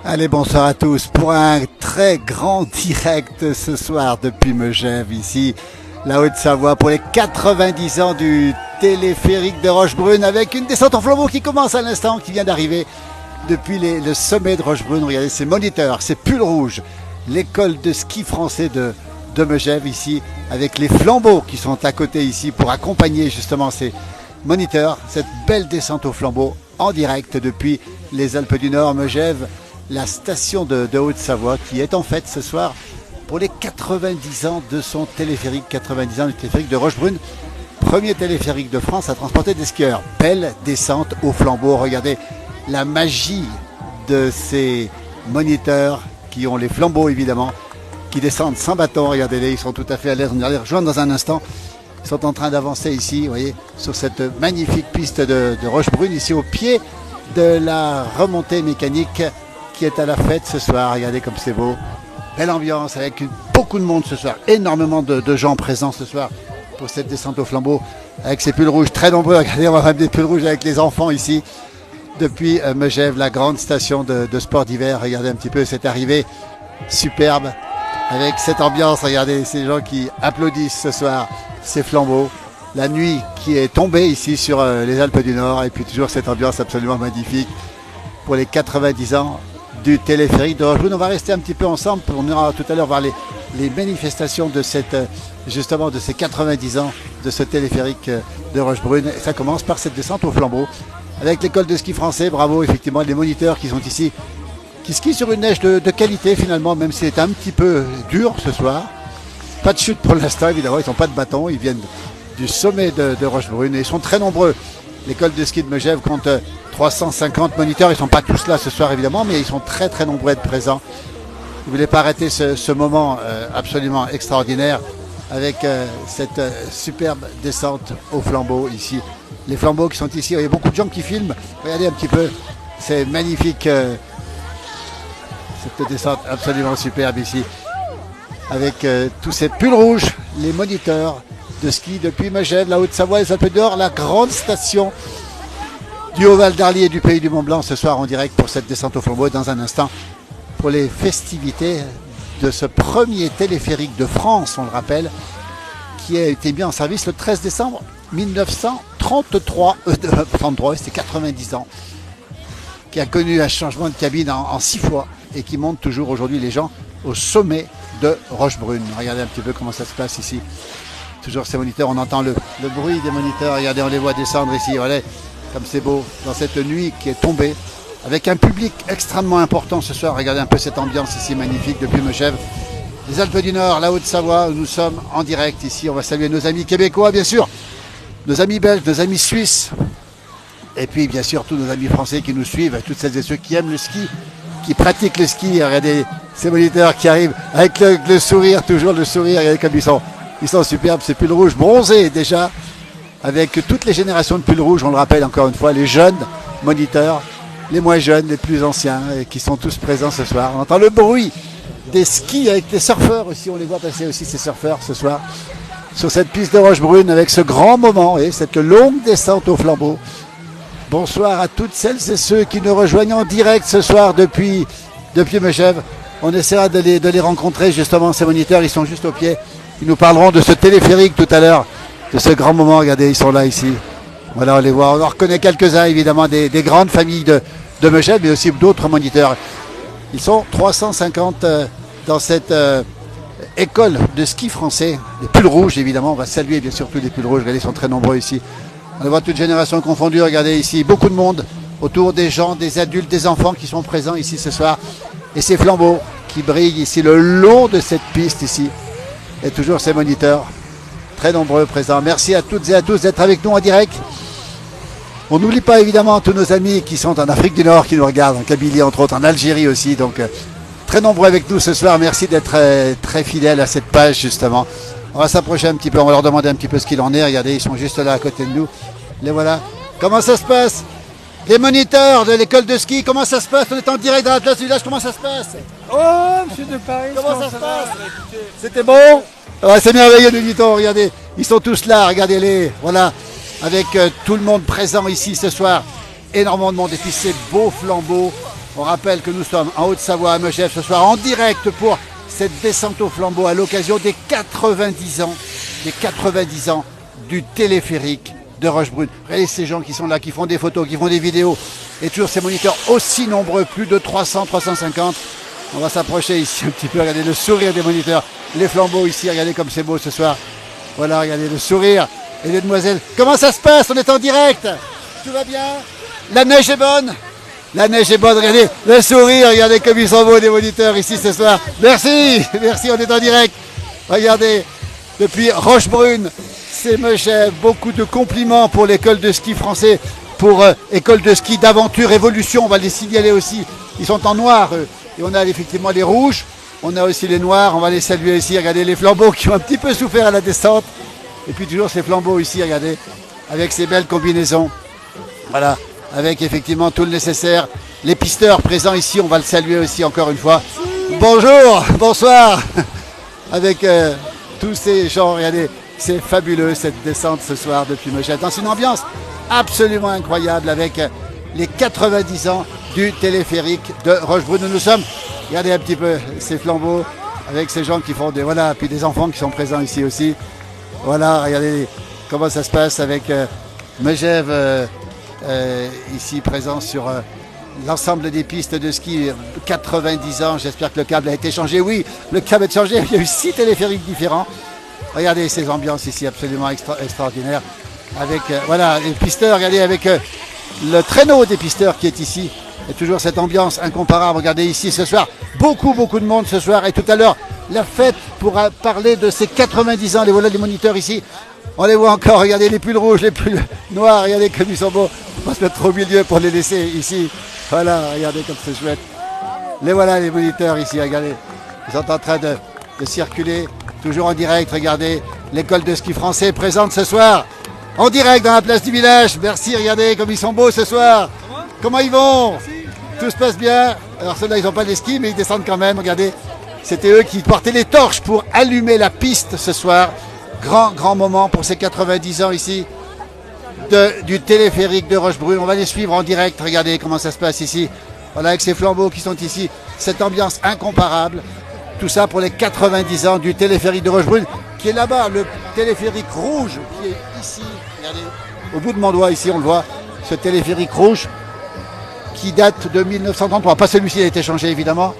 Allez, bonsoir à tous pour un très grand direct ce soir depuis Megève, ici, la Haute-Savoie, pour les 90 ans du téléphérique de Rochebrune, avec une descente en flambeau qui commence à l'instant, qui vient d'arriver depuis le sommet de Rochebrune. Regardez ces moniteurs, ces pulls rouges, l'école de ski français de Megève ici, avec les flambeaux qui sont à côté ici pour accompagner justement ces moniteurs, cette belle descente au flambeau en direct depuis les Alpes du Nord, Megève, la station de Haute-Savoie qui est en fête ce soir pour les 90 ans de son téléphérique, 90 ans du téléphérique de Rochebrune, premier téléphérique de France à transporter des skieurs. Belle descente au flambeau, regardez la magie de ces moniteurs qui ont les flambeaux évidemment, qui descendent sans bâton, regardez-les, ils sont tout à fait à l'aise, on va les rejoindre dans un instant. Ils sont en train d'avancer ici, vous voyez, sur cette magnifique piste de Rochebrune, ici au pied de la remontée mécanique qui est à la fête ce soir. Regardez comme c'est beau. Belle ambiance avec beaucoup de monde ce soir. Énormément de gens présents ce soir pour cette descente au flambeau avec ces pulls rouges très nombreux. Regardez, on va même des pulls rouges avec les enfants ici depuis Megève, la grande station de sport d'hiver. Regardez un petit peu cette arrivée superbe avec cette ambiance. Regardez ces gens qui applaudissent ce soir ces flambeaux. La nuit qui est tombée ici sur les Alpes du Nord et puis toujours cette ambiance absolument magnifique pour les 90 ans du téléphérique de Rochebrune. On va rester un petit peu ensemble. On ira tout à l'heure voir les manifestations de justement de ces 90 ans de ce téléphérique de Rochebrune. Et ça commence par cette descente au flambeau avec l'école de ski français. Bravo, effectivement, les moniteurs qui sont ici, qui skient sur une neige de qualité finalement, même si c'est un petit peu dur ce soir. Pas de chute pour l'instant, évidemment, ils n'ont pas de bâton, ils viennent du sommet de Rochebrune et ils sont très nombreux. L'école de ski de Megève compte 350 moniteurs, ils ne sont pas tous là ce soir évidemment, mais ils sont très très nombreux à être présents. Je ne voulais pas arrêter ce moment absolument extraordinaire avec cette superbe descente au flambeau ici. Les flambeaux qui sont ici, il y a beaucoup de gens qui filment, regardez un petit peu, c'est magnifique, cette descente absolument superbe ici, avec tous ces pulls rouges, les moniteurs de ski depuis Megève, la Haute-Savoie, les Alpes d'Or, la grande station du Haut-Val d'Arly et du Pays du Mont-Blanc ce soir en direct pour cette descente au flambeau. Dans un instant, pour les festivités de ce premier téléphérique de France, on le rappelle, qui a été mis en service le 13 décembre 1933, 33, c'était 90 ans, qui a connu un changement de cabine en 6 fois et qui monte toujours aujourd'hui les gens au sommet de Rochebrune. Regardez un petit peu comment ça se passe ici. Toujours ces moniteurs, on entend le bruit des moniteurs. Regardez, on les voit descendre ici. Voilà, comme c'est beau dans cette nuit qui est tombée, avec un public extrêmement important ce soir. Regardez un peu cette ambiance ici magnifique depuis Megève, les Alpes du Nord, la Haute-Savoie, où nous sommes en direct ici. On va saluer nos amis québécois, bien sûr, nos amis belges, nos amis suisses, et puis bien sûr tous nos amis français qui nous suivent, toutes celles et ceux qui aiment le ski, qui pratiquent le ski. Regardez ces moniteurs qui arrivent avec le sourire, toujours le sourire. Regardez comme ils sont superbes, ces pulls rouges bronzés déjà, avec toutes les générations de pulls rouges, on le rappelle encore une fois, les jeunes moniteurs, les moins jeunes, les plus anciens, et qui sont tous présents ce soir. On entend le bruit des skis avec les surfeurs aussi, on les voit passer aussi ces surfeurs ce soir, sur cette piste de Rochebrune, avec ce grand moment et cette longue descente au flambeau. Bonsoir à toutes celles et ceux qui nous rejoignent en direct ce soir depuis Megève. On essaiera de les rencontrer justement, ces moniteurs, ils sont juste au pied. Ils nous parleront de ce téléphérique tout à l'heure, de ce grand moment. Regardez, ils sont là ici. Voilà, on les voit. On en reconnaît quelques-uns évidemment des grandes familles de Megève, mais aussi d'autres moniteurs. Ils sont 350 dans cette école de ski français. Les pulls rouges évidemment, on va saluer bien sûr tous les pulls rouges. Regardez, ils sont très nombreux ici. On les voit toutes générations confondues. Regardez ici, beaucoup de monde autour, des gens, des adultes, des enfants qui sont présents ici ce soir. Et ces flambeaux qui brillent ici le long de cette piste ici. Et toujours ces moniteurs très nombreux présents. Merci à toutes et à tous d'être avec nous en direct. On n'oublie pas évidemment tous nos amis qui sont en Afrique du Nord, qui nous regardent, en Kabylie entre autres, en Algérie aussi. Donc très nombreux avec nous ce soir. Merci d'être très fidèles à cette page justement. On va s'approcher un petit peu, on va leur demander un petit peu ce qu'il en est. Regardez, ils sont juste là à côté de nous. Les voilà. Comment ça se passe? Les moniteurs de l'école de ski, comment ça se passe? On est en direct dans la place du village, comment ça se passe? Oh, monsieur de Paris, comment ça se passe? C'était bon? Ouais, c'est merveilleux, nous dit-on. Regardez, ils sont tous là, regardez-les. Voilà, avec tout le monde présent ici ce soir. Énormément de monde. Et puis ces beaux flambeaux On rappelle que nous sommes en Haute-Savoie à Megève ce soir en direct pour cette descente au flambeau à l'occasion des 90 ans du téléphérique de Rochebrune. Regardez ces gens qui sont là, qui font des photos, qui font des vidéos. Et toujours ces moniteurs aussi nombreux, plus de 300, 350. On va s'approcher ici un petit peu, regardez le sourire des moniteurs. Les flambeaux ici, regardez comme c'est beau ce soir. Voilà, regardez le sourire. Et les demoiselles, comment ça se passe? On est en direct. Tout va bien? La neige est bonne? La neige est bonne, regardez le sourire, regardez comme ils sont beaux des moniteurs ici ce soir. Merci, merci, on est en direct. Regardez, depuis Rochebrune, c'est Megève, beaucoup de compliments pour l'école de ski français, pour école de ski d'aventure, évolution, on va les signaler aussi. Ils sont en noir, eux. Et on a effectivement les rouges, on a aussi les noirs, on va les saluer ici. Regardez les flambeaux qui ont un petit peu souffert à la descente. Et puis toujours ces flambeaux ici, regardez, avec ces belles combinaisons. Voilà, avec effectivement tout le nécessaire. Les pisteurs présents ici, on va le saluer aussi encore une fois. Bonjour, bonsoir. Avec tous ces gens, regardez, c'est fabuleux cette descente ce soir depuis Megève. Dans une ambiance absolument incroyable avec les 90 ans du téléphérique de Rochebrune. Nous sommes, regardez un petit peu ces flambeaux avec ces gens qui font des, voilà, puis des enfants qui sont présents ici aussi. Voilà, regardez comment ça se passe avec Megève ici présent sur l'ensemble des pistes de ski. 90 ans, j'espère que le câble a été changé. Oui, le câble est changé, il y a eu 6 téléphériques différents. Regardez ces ambiances ici absolument extraordinaires. Avec voilà, les pisteurs, regardez avec le traîneau des pisteurs qui est ici. Et toujours cette ambiance incomparable. Regardez ici ce soir, beaucoup de monde ce soir. Et tout à l'heure, la fête pour parler de ces 90 ans. Les voilà les moniteurs ici. On les voit encore, regardez les pulls rouges, les pulls noirs. Regardez comme ils sont beaux. On va se mettre au milieu pour les laisser ici. Voilà, regardez comme c'est chouette. Les voilà les moniteurs ici, regardez. Ils sont en train de circuler. Toujours en direct, regardez. L'école de ski français présente ce soir. En direct dans la place du village. Merci, regardez comme ils sont beaux ce soir. Comment ils vont? Tout se passe bien. Alors ceux-là, ils n'ont pas les skis, mais ils descendent quand même. Regardez, c'était eux qui portaient les torches pour allumer la piste ce soir. Grand moment pour ces 90 ans ici du téléphérique de Rochebrune. On va les suivre en direct. Regardez comment ça se passe ici. Voilà, avec ces flambeaux qui sont ici. Cette ambiance incomparable. Tout ça pour les 90 ans du téléphérique de Rochebrune, qui est là-bas, le téléphérique rouge, qui est ici. Regardez, au bout de mon doigt, ici, on le voit. Ce téléphérique rouge qui date de 1933. Pas celui-ci, il a été changé évidemment.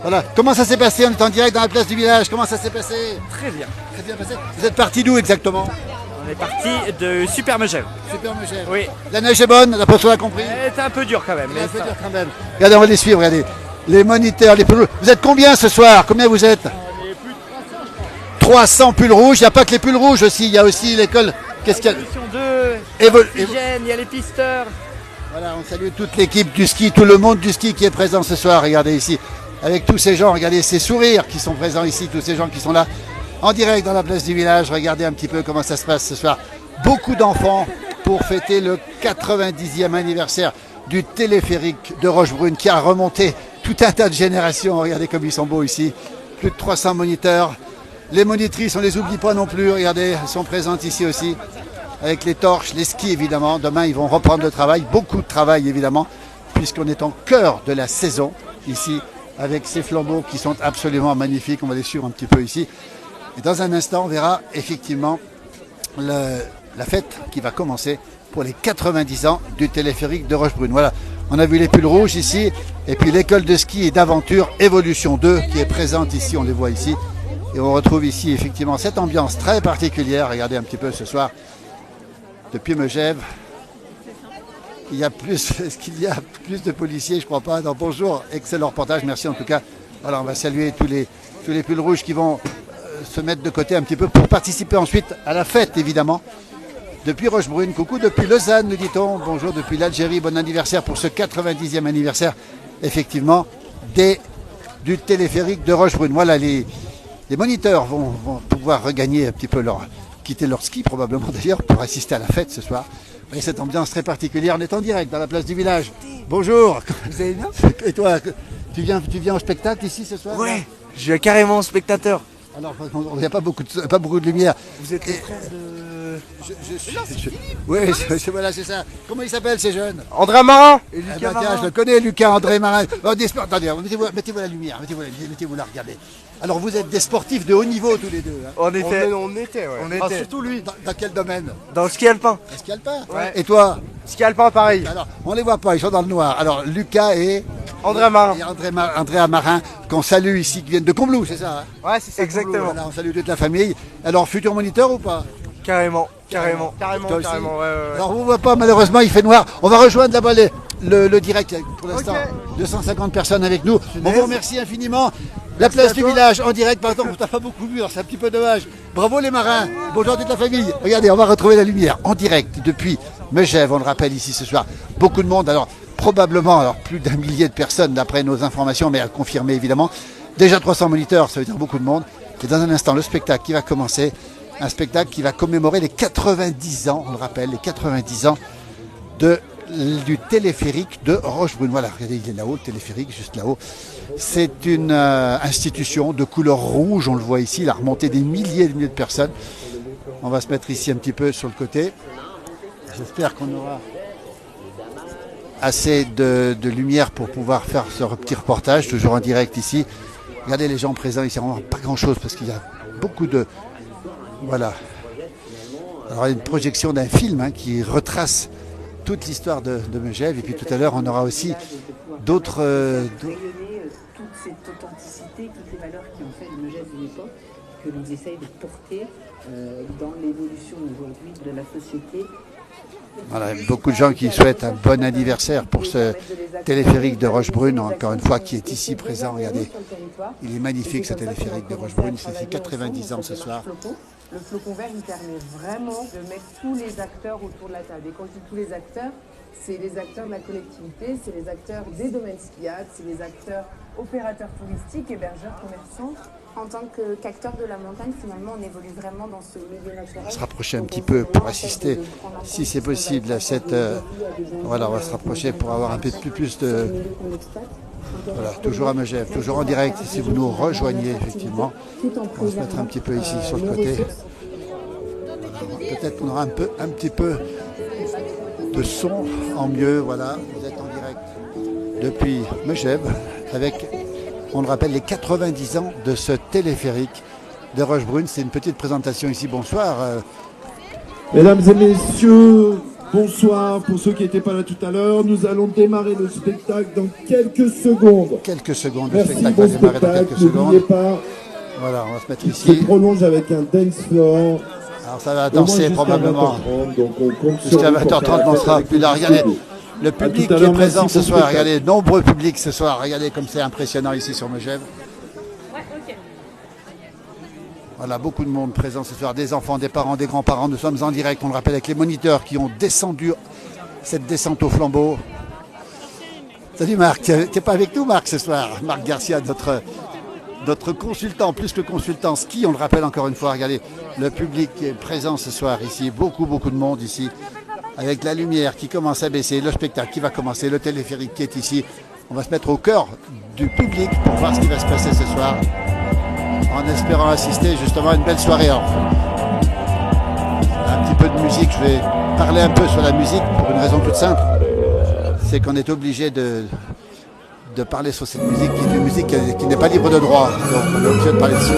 Voilà. Comment ça s'est passé? On est en direct dans la place du village. Comment ça s'est passé? Très bien. Très bien passé. Vous êtes parti d'où exactement? On est parti de Super Megève. Super Megève. Oui. La neige est bonne, d'après ce qu'on a compris. Elle était un peu dur quand même. Elle est un peu dur quand même. Regardez, on va les suivre, regardez. Les moniteurs, les pulls rouges. Vous êtes combien ce soir? Combien vous êtes? On est plus de 300 pulls rouges. Il n'y a pas que les pulls rouges aussi. Il y a aussi l'école. Qu'est-ce qu'il y a? Évolution 2, il y a les pisteurs. Voilà, on salue toute l'équipe du ski, tout le monde du ski qui est présent ce soir. Regardez ici, avec tous ces gens, regardez ces sourires qui sont présents ici, tous ces gens qui sont là en direct dans la place du village. Regardez un petit peu comment ça se passe ce soir. Beaucoup d'enfants pour fêter le 90e anniversaire du téléphérique de Rochebrune qui a remonté tout un tas de générations. Regardez comme ils sont beaux ici. Plus de 300 moniteurs. Les monitrices, on ne les oublie pas non plus. Regardez, elles sont présentes ici aussi. Avec les torches, les skis évidemment. Demain, ils vont reprendre le travail. Beaucoup de travail évidemment. Puisqu'on est en cœur de la saison ici. Avec ces flambeaux qui sont absolument magnifiques. On va les suivre un petit peu ici. Et dans un instant, on verra effectivement la fête qui va commencer pour les 90 ans du téléphérique de Rochebrune. Voilà, on a vu les pulls rouges ici, et puis l'école de ski et d'aventure Évolution 2 qui est présente ici, on les voit ici. Et on retrouve ici effectivement cette ambiance très particulière. Regardez un petit peu ce soir, depuis Megève. Il y a plus, est-ce qu'il y a plus de policiers? Je crois pas. Non, bonjour, excellent reportage, merci en tout cas. Voilà, on va saluer tous les pulls rouges qui vont se mettre de côté un petit peu pour participer ensuite à la fête évidemment. Depuis Rochebrune, coucou depuis Lausanne, nous dit-on. Bonjour depuis l'Algérie, bon anniversaire pour ce 90e anniversaire, effectivement, du téléphérique de Rochebrune. Voilà, les moniteurs vont pouvoir regagner un petit peu quitter leur ski probablement d'ailleurs pour assister à la fête ce soir. Et cette ambiance très particulière, on est en direct dans la place du village. Bonjour. Vous allez bien? Et toi, tu viens au spectacle ici ce soir? Ouais, je suis carrément spectateur. Alors, il n'y a pas beaucoup de lumière. Vous êtes le frère de Oui, voilà, c'est ça. Comment ils s'appellent ces jeunes? André Marin. Eh ben, tiens, je le connais, Lucas, André Marin. Oh, attendez, mettez-vous la lumière, mettez-vous là, regardez. Alors vous êtes des sportifs de haut niveau tous les deux. Hein. On était, ouais. Surtout lui. Dans quel domaine? Dans le ski alpin. Le ski alpin. Ouais. Et toi? Ski alpin, pareil. Alors, on les voit pas, ils sont dans le noir. Alors, Lucas et André Marin. André Marin, qu'on salue ici, qui viennent de Combloux, c'est ça? Hein? Ouais, c'est ça. Exactement. Voilà, on salue toute la famille. Alors, futur moniteur ou pas? Carrément. Toi aussi. Ouais. Alors, on ne voit pas, malheureusement, il fait noir. On va rejoindre là-bas le direct, pour l'instant. 250 personnes avec nous. On vous remercie infiniment. La place du village en direct, par exemple, on t'a pas beaucoup vu, alors c'est un petit peu dommage. Bravo les marins, bonjour toute la famille. Regardez, on va retrouver la lumière en direct depuis Megève, on le rappelle ici ce soir. Beaucoup de monde, alors probablement plus d'un millier de personnes d'après nos informations, mais à confirmer évidemment. Déjà 300 moniteurs, ça veut dire beaucoup de monde. Et dans un instant, le spectacle qui va commencer, un spectacle qui va commémorer les 90 ans, on le rappelle, les 90 ans du téléphérique de Rochebrune. Voilà, regardez, il est là-haut, le téléphérique, juste là-haut. C'est une institution de couleur rouge, on le voit ici, il a remonté des milliers et des milliers de personnes. On va se mettre ici un petit peu sur le côté. J'espère qu'on aura assez de lumière pour pouvoir faire ce petit reportage, toujours en direct ici. Regardez les gens présents ici, on voit pas grand-chose parce qu'il y a beaucoup de... Voilà. Alors il y a une projection d'un film qui retrace toute l'histoire de Megève, et puis tout à l'heure on aura aussi d'autres... toute cette authenticité, toutes les valeurs qui ont fait de Megève une époque, que l'on essaye de porter dans l'évolution aujourd'hui de la société. Voilà, beaucoup de gens qui souhaitent un bon anniversaire pour ce téléphérique de Rochebrune, encore une fois, qui est ici présent. Regardez, il est magnifique ce téléphérique de Rochebrune, ça fait 90 ans ce soir. Le flocon vert, il permet vraiment de mettre tous les acteurs autour de la table. Et quand je dis tous les acteurs, c'est les acteurs de la collectivité, c'est les acteurs des domaines skiades, c'est les acteurs opérateurs touristiques, hébergeurs, commerçants. En tant qu'acteur de la montagne, finalement, on évolue vraiment dans ce milieu naturel. On va se rapprocher un petit peu pour assister, si c'est possible, à cette... voilà, on va se rapprocher pour avoir un peu plus de... Voilà, toujours à Megève, toujours en direct, si vous nous rejoignez, effectivement. On va se mettre un petit peu ici, sur le côté. Peut-être qu'on aura un petit peu de son en mieux, voilà. Vous êtes en direct depuis Megève, avec... On le rappelle, les 90 ans de ce téléphérique de Rochebrune. C'est une petite présentation ici. Bonsoir. Mesdames et messieurs, bonsoir. Pour ceux qui n'étaient pas là tout à l'heure, nous allons démarrer le spectacle dans quelques secondes. Quelques secondes. Merci, le spectacle va démarrer dans quelques secondes. N'oubliez pas. Voilà, on va se mettre Il ici. se prolonge avec un dance floor. Alors ça va danser probablement. Jusqu'à 20h30, on sera plus là. Regardez. Le public qui est présent ce soir, regardez, nombreux publics ce soir, regardez comme c'est impressionnant ici sur Megève. Voilà, beaucoup de monde présent ce soir, des enfants, des parents, des grands-parents. Nous sommes en direct, on le rappelle, avec les moniteurs qui ont descendu cette descente au flambeau. Salut Marc, tu n'es pas avec nous Marc ce soir? Marc Garcia, notre consultant, plus que consultant ski, on le rappelle encore une fois, regardez, le public qui est présent ce soir ici, beaucoup de monde ici. Avec la lumière qui commence à baisser, le spectacle qui va commencer, le téléphérique qui est ici. On va se mettre au cœur du public pour voir ce qui va se passer ce soir, en espérant assister justement à une belle soirée. Un petit peu de musique, je vais parler un peu sur la musique pour une raison toute simple. C'est qu'on est obligé de parler sur cette musique qui est une musique qui n'est pas libre de droit. Donc on est obligé de parler dessus.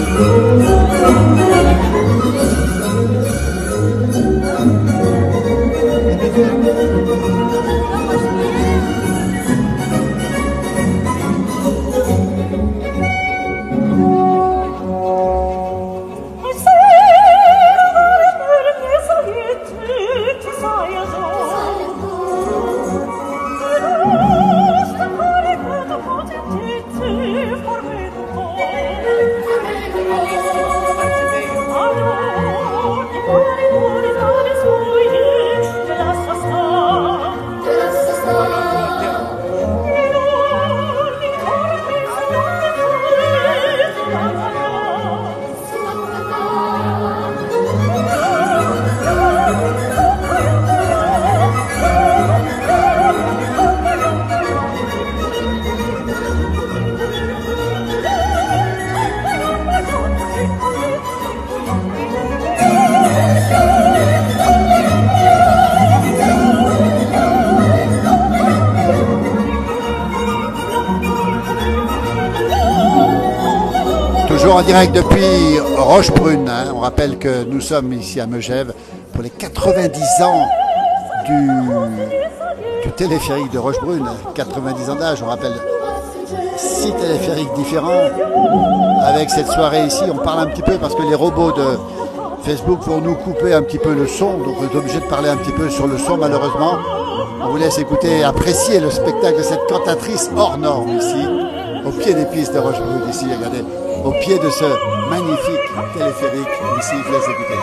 Toujours en direct depuis Rochebrune. Hein. On rappelle que nous sommes ici à Megève pour les 90 ans du téléphérique de Rochebrune. 90 ans d'âge, on rappelle 6 téléphériques différents. Avec cette soirée ici, on parle un petit peu parce que les robots de Facebook vont nous couper un petit peu le son. Donc on est obligé de parler un petit peu sur le son malheureusement. On vous laisse écouter et apprécier le spectacle de cette cantatrice hors norme ici, au pied des pistes de Rochebrune ici, regardez, au pied de ce magnifique téléphérique ici, je vous laisse écouter.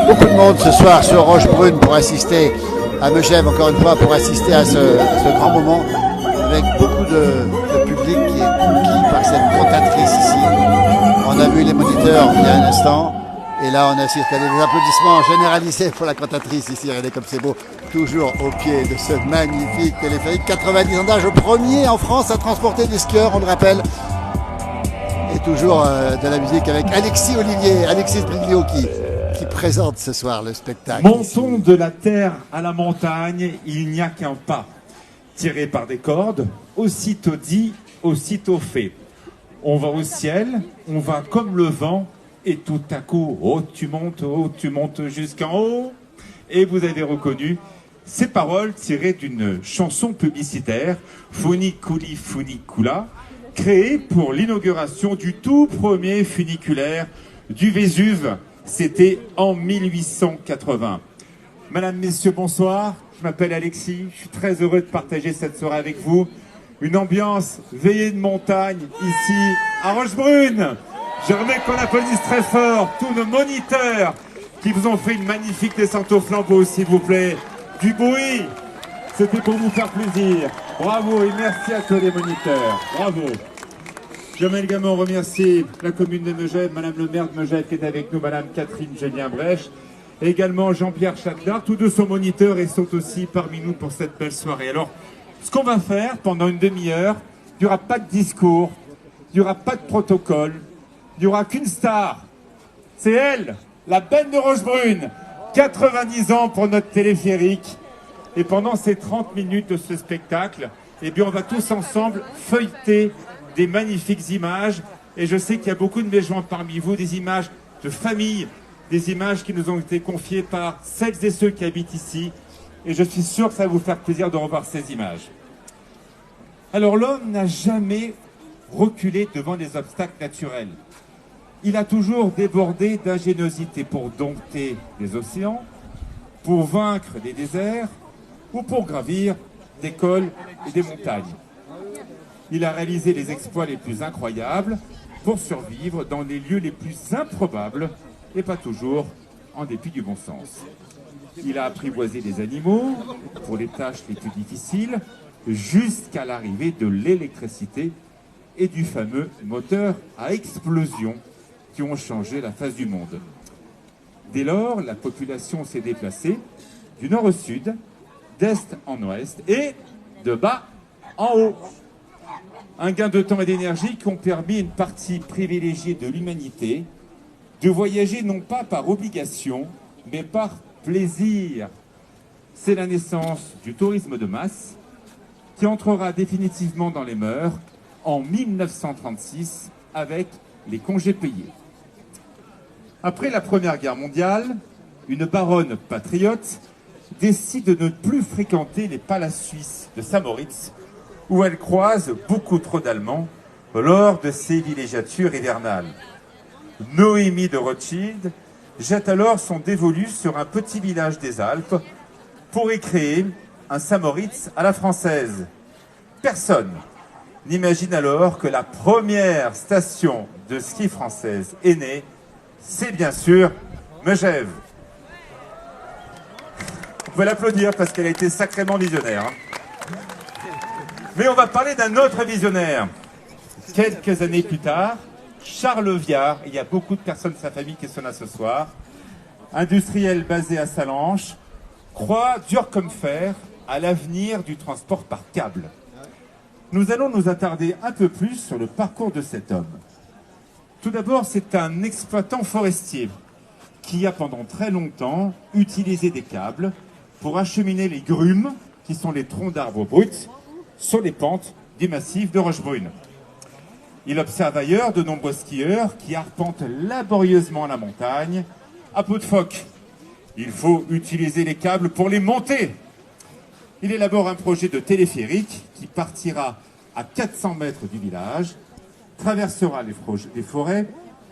Beaucoup de monde ce soir sur Rochebrune pour assister à Megève, encore une fois, pour assister à ce grand moment, avec beaucoup de public qui est conquis par cette cantatrice ici. On a vu les moniteurs il y a un instant, et là on assiste à des applaudissements généralisés pour la cantatrice ici. Regardez comme c'est beau, toujours au pied de ce magnifique téléphérique. 90 ans d'âge, le premier en France à transporter des skieurs, on le rappelle. Et toujours de la musique avec Alexis Briglio qui présente ce soir le spectacle. Montons de la terre à la montagne, il n'y a qu'un pas. Tiré par des cordes, aussitôt dit, aussitôt fait. On va au ciel, on va comme le vent, et tout à coup, oh tu montes jusqu'en haut. Et vous avez reconnu ces paroles tirées d'une chanson publicitaire, Funiculi Funicula, créée pour l'inauguration du tout premier funiculaire du Vésuve. C'était en 1880. Madame, messieurs, bonsoir. Je m'appelle Alexis. Je suis très heureux de partager cette soirée avec vous. Une ambiance veillée de montagne ici à Rochebrune. Je remets qu'on applaudisse très fort tous nos moniteurs qui vous ont fait une magnifique descente au flambeau, s'il vous plaît. Du bruit. C'était pour vous faire plaisir. Bravo et merci à tous les moniteurs. Bravo. J'aimerais également remercier la commune de Megève, Madame le maire de Megève qui est avec nous, Madame Catherine Julien-Brèche, et également Jean-Pierre Châtelard. Tous deux sont moniteurs et sont aussi parmi nous pour cette belle soirée. Alors, ce qu'on va faire pendant une demi-heure, il n'y aura pas de discours, il n'y aura pas de protocole, il n'y aura qu'une star. C'est elle, la belle de Rochebrune. 90 ans pour notre téléphérique. Et pendant ces 30 minutes de ce spectacle, eh bien, on va tous ensemble feuilleter des magnifiques images, et je sais qu'il y a beaucoup de mes joints parmi vous, des images de famille, des images qui nous ont été confiées par celles et ceux qui habitent ici, et je suis sûr que ça va vous faire plaisir de revoir ces images. Alors l'homme n'a jamais reculé devant les obstacles naturels. Il a toujours débordé d'ingéniosité pour dompter les océans, pour vaincre des déserts, ou pour gravir des cols et des montagnes. Il a réalisé les exploits les plus incroyables pour survivre dans les lieux les plus improbables et pas toujours en dépit du bon sens. Il a apprivoisé les animaux pour les tâches les plus difficiles jusqu'à l'arrivée de l'électricité et du fameux moteur à explosion qui ont changé la face du monde. Dès lors, la population s'est déplacée du nord au sud, d'est en ouest et de bas en haut. Un gain de temps et d'énergie qui ont permis à une partie privilégiée de l'humanité de voyager non pas par obligation, mais par plaisir. C'est la naissance du tourisme de masse qui entrera définitivement dans les mœurs en 1936 avec les congés payés. Après la Première Guerre mondiale, une baronne patriote décide de ne plus fréquenter les palaces suisses de Saint-Moritz, où elle croise beaucoup trop d'Allemands lors de ses villégiatures hivernales. Noémie de Rothschild jette alors son dévolu sur un petit village des Alpes pour y créer un Saint-Moritz à la française. Personne n'imagine alors que la première station de ski française est née, c'est bien sûr Megève. On peut l'applaudir parce qu'elle a été sacrément visionnaire. Mais on va parler d'un autre visionnaire. Quelques années plus tard, Charles Viard, il y a beaucoup de personnes de sa famille qui sont là ce soir, industriel basé à Sallanches, croit dur comme fer à l'avenir du transport par câble. Nous allons nous attarder un peu plus sur le parcours de cet homme. Tout d'abord, c'est un exploitant forestier qui a pendant très longtemps utilisé des câbles pour acheminer les grumes, qui sont les troncs d'arbres bruts, sur les pentes du massif de Rochebrune. Il observe ailleurs de nombreux skieurs qui arpentent laborieusement la montagne à peau de phoque. Il faut utiliser les câbles pour les monter. Il élabore un projet de téléphérique qui partira à 400 mètres du village, traversera les forêts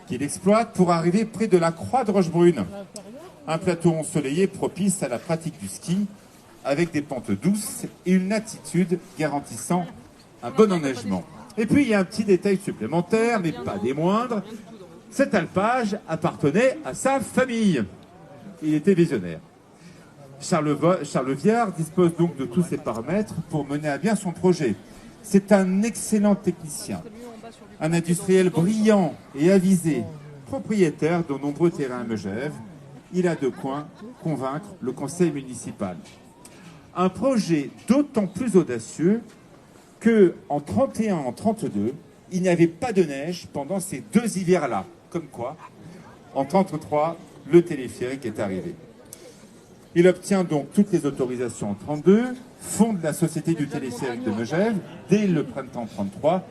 qu'il exploite pour arriver près de la croix de Rochebrune, un plateau ensoleillé propice à la pratique du ski, avec des pentes douces et une altitude garantissant un bon enneigement. Et puis il y a un petit détail supplémentaire, mais pas des moindres, cet alpage appartenait à sa famille. Il était visionnaire. Charles Viard dispose donc de tous ses paramètres pour mener à bien son projet. C'est un excellent technicien, un industriel brillant et avisé, propriétaire de nombreux terrains à Megève. Il a de quoi convaincre le conseil municipal. Un projet d'autant plus audacieux qu'en 31 en 32, il n'y avait pas de neige pendant ces 2 hivers-là. Comme quoi, en 33, le téléphérique est arrivé. Il obtient donc toutes les autorisations en 32, fonde la Société du téléphérique de Megève dès le printemps 33,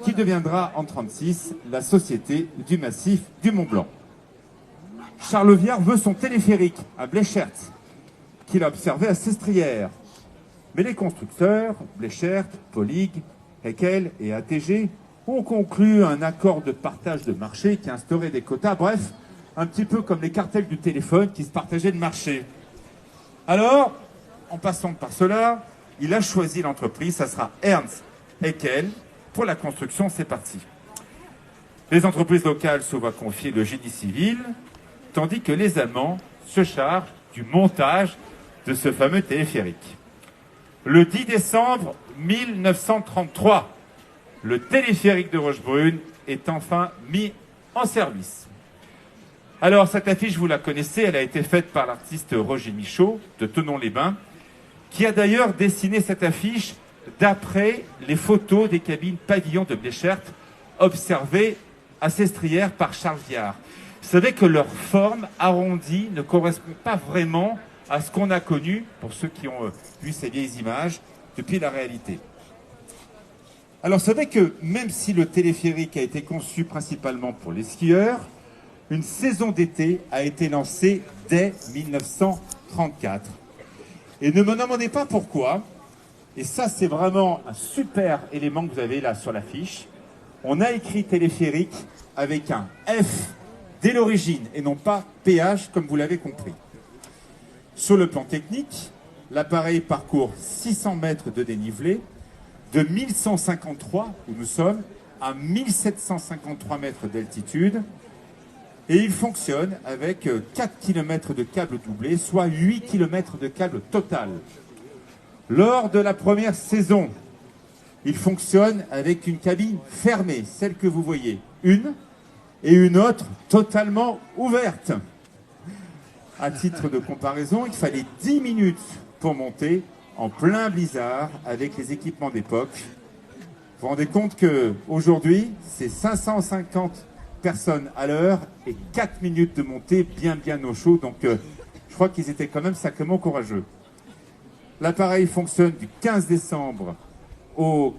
qui deviendra en 36 la Société du massif du Mont-Blanc. Charles Viard veut son téléphérique à Bléchert, qu'il a observé à Sestrières. Mais les constructeurs, Bléchert, Polig, Heckel et ATG, ont conclu un accord de partage de marché qui instaurait des quotas, bref, un petit peu comme les cartels du téléphone qui se partageaient le marché. Alors, en passant par cela, il a choisi l'entreprise, ça sera Ernst Heckel. Pour la construction, c'est parti. Les entreprises locales se voient confier le génie civil, tandis que les Allemands se chargent du montage de ce fameux téléphérique. Le 10 décembre 1933, le téléphérique de Rochebrune est enfin mis en service. Alors, cette affiche, vous la connaissez, elle a été faite par l'artiste Roger Michaud de Thonon-les-Bains, qui a d'ailleurs dessiné cette affiche d'après les photos des cabines pavillons de Bléchert observées à Sestrières par Charles Viard. Vous savez que leur forme arrondie ne correspond pas vraiment à ce qu'on a connu, pour ceux qui ont vu ces vieilles images, depuis la réalité. Alors, vous savez que même si le téléphérique a été conçu principalement pour les skieurs, une saison d'été a été lancée dès 1934. Et ne me demandez pas pourquoi, et ça c'est vraiment un super élément que vous avez là sur l'affiche, on a écrit téléphérique avec un F dès l'origine et non pas PH comme vous l'avez compris. Sur le plan technique, l'appareil parcourt 600 mètres de dénivelé, de 1153 où nous sommes à 1753 mètres d'altitude, et il fonctionne avec 4 km de câble doublé, soit 8 km de câble total. Lors de la première saison, il fonctionne avec une cabine fermée, celle que vous voyez, une, et une autre totalement ouverte. À titre de comparaison, il fallait 10 minutes pour monter en plein blizzard avec les équipements d'époque. Vous vous rendez compte qu'aujourd'hui, c'est 550 personnes à l'heure et 4 minutes de montée bien au chaud. Donc, je crois qu'ils étaient quand même sacrément courageux. L'appareil fonctionne du 15 décembre au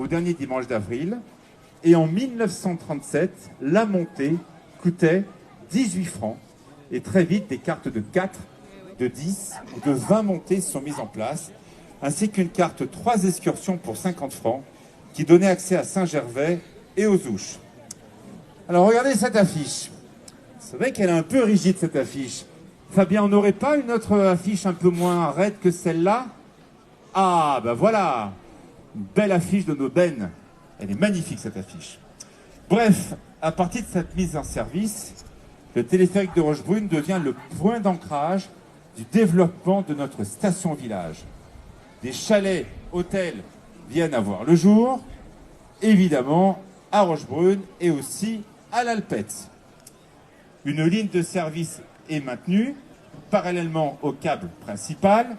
dernier dimanche d'avril. Et en 1937, la montée coûtait 18 francs. Et très vite, des cartes de 4, de 10 ou de 20 montées sont mises en place, ainsi qu'une carte 3 excursions pour 50 francs, qui donnait accès à Saint-Gervais et aux Ouches. Alors regardez cette affiche. C'est vrai qu'elle est un peu rigide cette affiche. Fabien, on n'aurait pas une autre affiche un peu moins raide que celle-là? Ah, ben voilà, une belle affiche de nos bennes. Elle est magnifique cette affiche. Bref, à partir de cette mise en service, le téléphérique de Rochebrune devient le point d'ancrage du développement de notre station-village. Des chalets, hôtels viennent à voir le jour, évidemment à Rochebrune et aussi à l'Alpette. Une ligne de service est maintenue parallèlement au câble principal,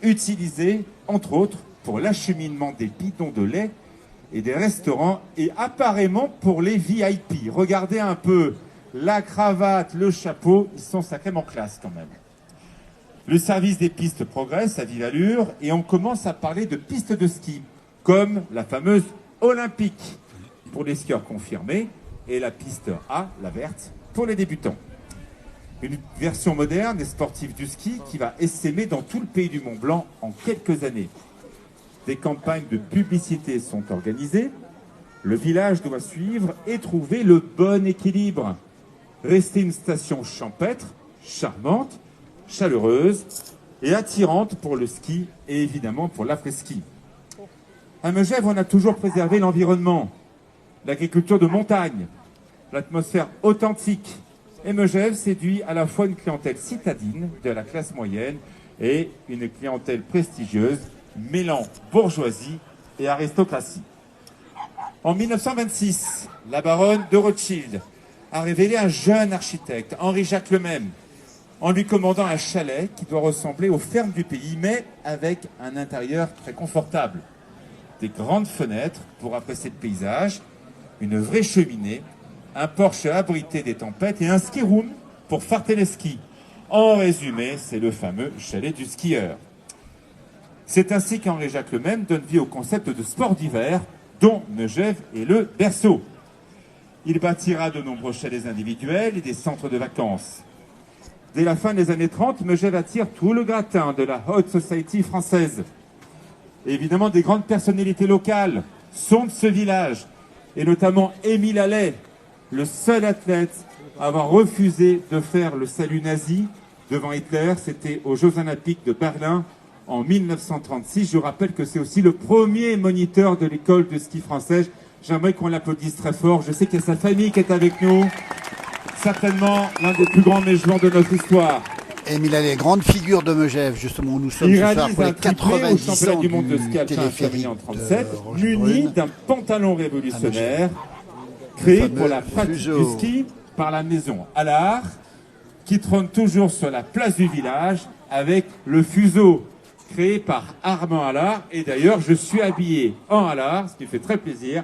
utilisé entre autres pour l'acheminement des bidons de lait et des restaurants et apparemment pour les VIP. Regardez un peu la cravate, le chapeau, ils sont sacrément classe quand même. Le service des pistes progresse à vive allure et on commence à parler de pistes de ski, comme la fameuse olympique pour les skieurs confirmés et la piste A, la verte, pour les débutants. Une version moderne et sportive du ski qui va essaimer dans tout le pays du Mont-Blanc en quelques années. Des campagnes de publicité sont organisées. Le village doit suivre et trouver le bon équilibre. Rester une station champêtre, charmante, chaleureuse et attirante pour le ski et évidemment pour l'après-ski. À Megève, on a toujours préservé l'environnement, l'agriculture de montagne, l'atmosphère authentique. Et Megève séduit à la fois une clientèle citadine de la classe moyenne et une clientèle prestigieuse mêlant bourgeoisie et aristocratie. En 1926, la baronne de Rothschild a révélé un jeune architecte, Henri-Jacques Lemesme, en lui commandant un chalet qui doit ressembler aux fermes du pays, mais avec un intérieur très confortable. Des grandes fenêtres pour apprécier le paysage, une vraie cheminée, un porche abrité des tempêtes et un ski room pour farter les skis. En résumé, c'est le fameux chalet du skieur. C'est ainsi qu'Henri-Jacques Lemesme donne vie au concept de sport d'hiver, dont Megève est le berceau. Il bâtira de nombreux chalets individuels et des centres de vacances. Dès la fin des années 30, Megève attire tout le gratin de la haute society française. Et évidemment, des grandes personnalités locales sont de ce village, et notamment Émile Allais, le seul athlète à avoir refusé de faire le salut nazi devant Hitler. C'était aux Jeux Olympiques de Berlin en 1936. Je rappelle que c'est aussi le premier moniteur de l'école de ski française. J'aimerais qu'on l'applaudisse très fort. Je sais qu'il y a sa famille qui est avec nous. Certainement l'un des plus grands mégevants de notre histoire. Émile Allais, grande figure de Megève, justement, où nous sommes ce soir pour les 90 ans du monde de ski alpin féminin en 37, muni d'un pantalon révolutionnaire créé pour la pratique du ski par la maison Allard, qui trône toujours sur la place du village avec le fuseau créé par Armand Allard. Et d'ailleurs, je suis habillé en Allard, ce qui fait très plaisir,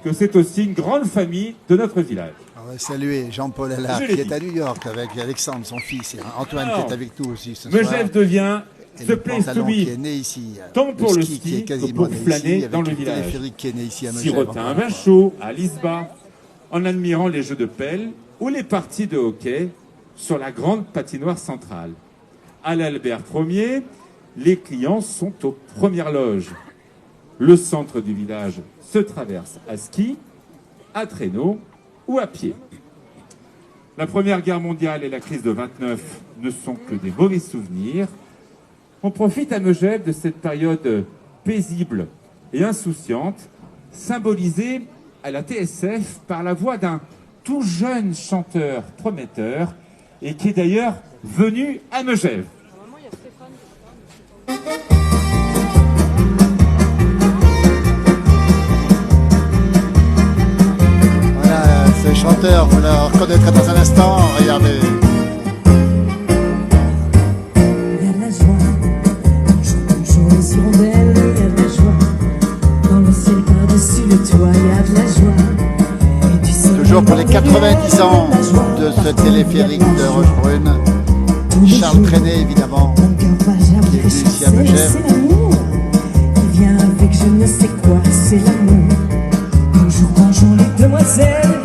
que c'est aussi une grande famille de notre village. On va saluer Jean-Paul Allard, qui est à New York avec Alexandre, son fils, et Antoine qui est avec nous aussi ce soir. Megève devient ce place to qui est né ici, tant pour le ski que pour flâner dans le village. Qui est né ici à Megève. Siroter un vin chaud à Lisbonne, en admirant les jeux de pelle ou les parties de hockey sur la grande patinoire centrale. À l'Albert Ier, les clients sont aux premières loges. Le centre du village se traverse à ski, à traîneau ou à pied. La Première Guerre mondiale et la crise de 29 ne sont que des mauvais souvenirs. On profite à Megève de cette période paisible et insouciante, symbolisée à la TSF par la voix d'un tout jeune chanteur prometteur et qui est d'ailleurs venu à Megève. Voilà, ce chanteur, vous le reconnaîtrez dans un instant, regardez. Il y a de la joie, toujours les hirondelles, il y a de la joie, dans le ciel par-dessus le toit, il y a de la joie. Et tu sais, Toujours pour les 90 ans de ce téléphérique de Rochebrune, Charles Trenet évidemment, qui est venu ici à Megève. c'est l'amour qui vient avec je ne sais quoi, c'est l'amour. Bonjour, bonjour les demoiselles,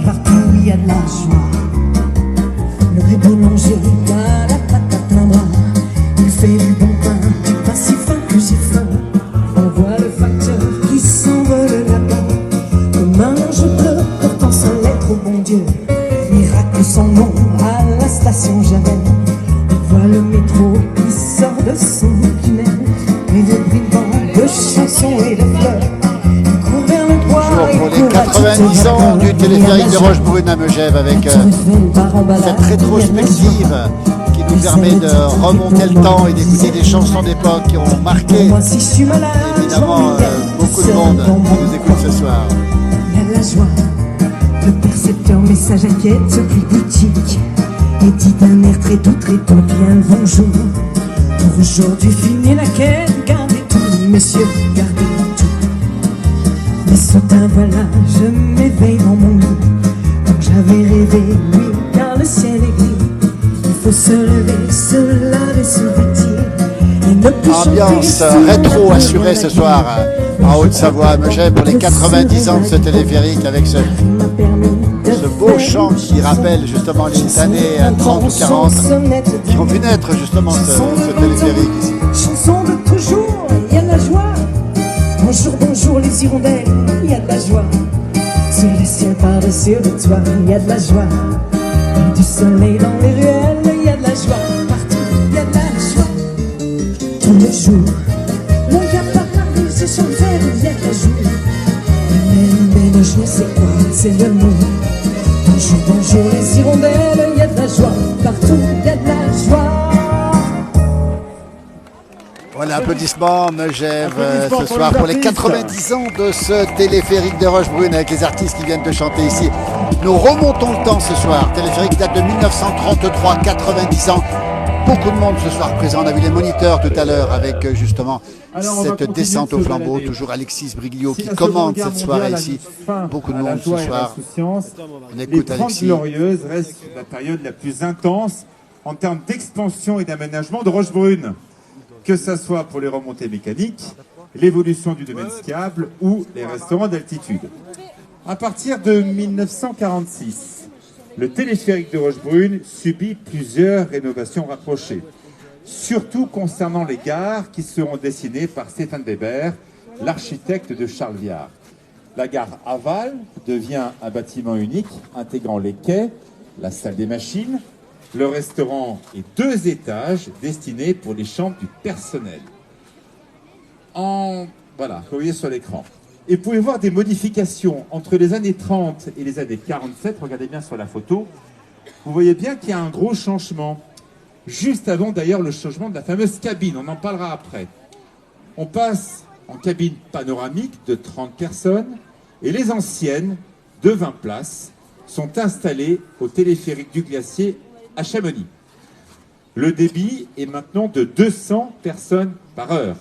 partout il y a de la joie. Le vrai boulanger a la patate en bras, il fait du bon pain, du pain si fin que j'ai faim. On voit le facteur qui s'envole là-bas, comme un ange bleu portant sa lettre au bon Dieu. Miracle son nom à la station Javel. On voit le métro qui sort de son tunnel, et le bruit de vent, de chansons et de fleurs. Toujours pour les 90 ans du téléphérique de Rochebrune à Megève avec cette rétrospective qui nous permet de remonter le temps et d'écouter des chansons d'époque qui ont marqué évidemment beaucoup de monde qui nous écoute ce soir. Il y a de la joie, le percepteur met sa jaquette puis boutique. et dit d'un air très doux bien le bonjour. Pour aujourd'hui fini la quête, gardez tout, messieurs, gardez tout. Mais soudain voilà, je m'éveille dans mon lit, comme j'avais rêvé, oui, car le ciel est gris. Il faut se lever, se laver, se vêtir. Ambiance rétro assurée ce soir en Haute-Savoie à Megève pour les 90 ans de ce téléphérique avec ce beau chant qui rappelle justement les années 30 ou 40 qui ont vu naître justement ce téléphérique ici. Chanson de toujours, il y a de la joie. Bonjour, bonjour les hirondelles, il y a de la joie. Sous le ciel par-dessus le toit, il y a de la joie. Et du soleil dans les ruelles, il y a de la joie. Partout, il y a de la joie. Tous les jours, mon gars par Paris, je chantais, il y a de la joie. Mais je ne sais quoi, c'est le mot. Bonjour, bonjour les hirondelles, il y a de la joie. Partout, il y a de la joie. Voilà, applaudissements Megève ce soir pour les 90 ans de ce téléphérique de Rochebrune avec les artistes qui viennent de chanter ici. Nous remontons le temps ce soir. Téléphérique date de 1933, 90 ans. Beaucoup de monde ce soir présent. On a vu les moniteurs tout à l'heure avec justement cette descente au flambeau. Toujours Alexis Briglio qui commande cette soirée ici. Beaucoup de monde ce soir. On écoute les 30 Alexis. Glorieuses restent la période la plus intense en termes d'expansion et d'aménagement de Rochebrune. Que ce soit pour les remontées mécaniques, l'évolution du domaine skiable ou les restaurants d'altitude. À partir de 1946, le téléphérique de Rochebrune subit plusieurs rénovations rapprochées, surtout concernant les gares qui seront dessinées par Stéphane Weber, l'architecte de Charles Viard. La gare aval devient un bâtiment unique intégrant les quais, la salle des machines, le restaurant et 2 étages destinés pour les chambres du personnel. Voilà, vous voyez sur l'écran. Et vous pouvez voir des modifications entre les années 30 et les années 47. Regardez bien sur la photo. Vous voyez bien qu'il y a un gros changement. Juste avant d'ailleurs le changement de la fameuse cabine. On en parlera après. On passe en cabine panoramique de 30 personnes et les anciennes de 20 places sont installées au téléphérique du Glacier à Chamonix. Le débit est maintenant de 200 personnes par heure.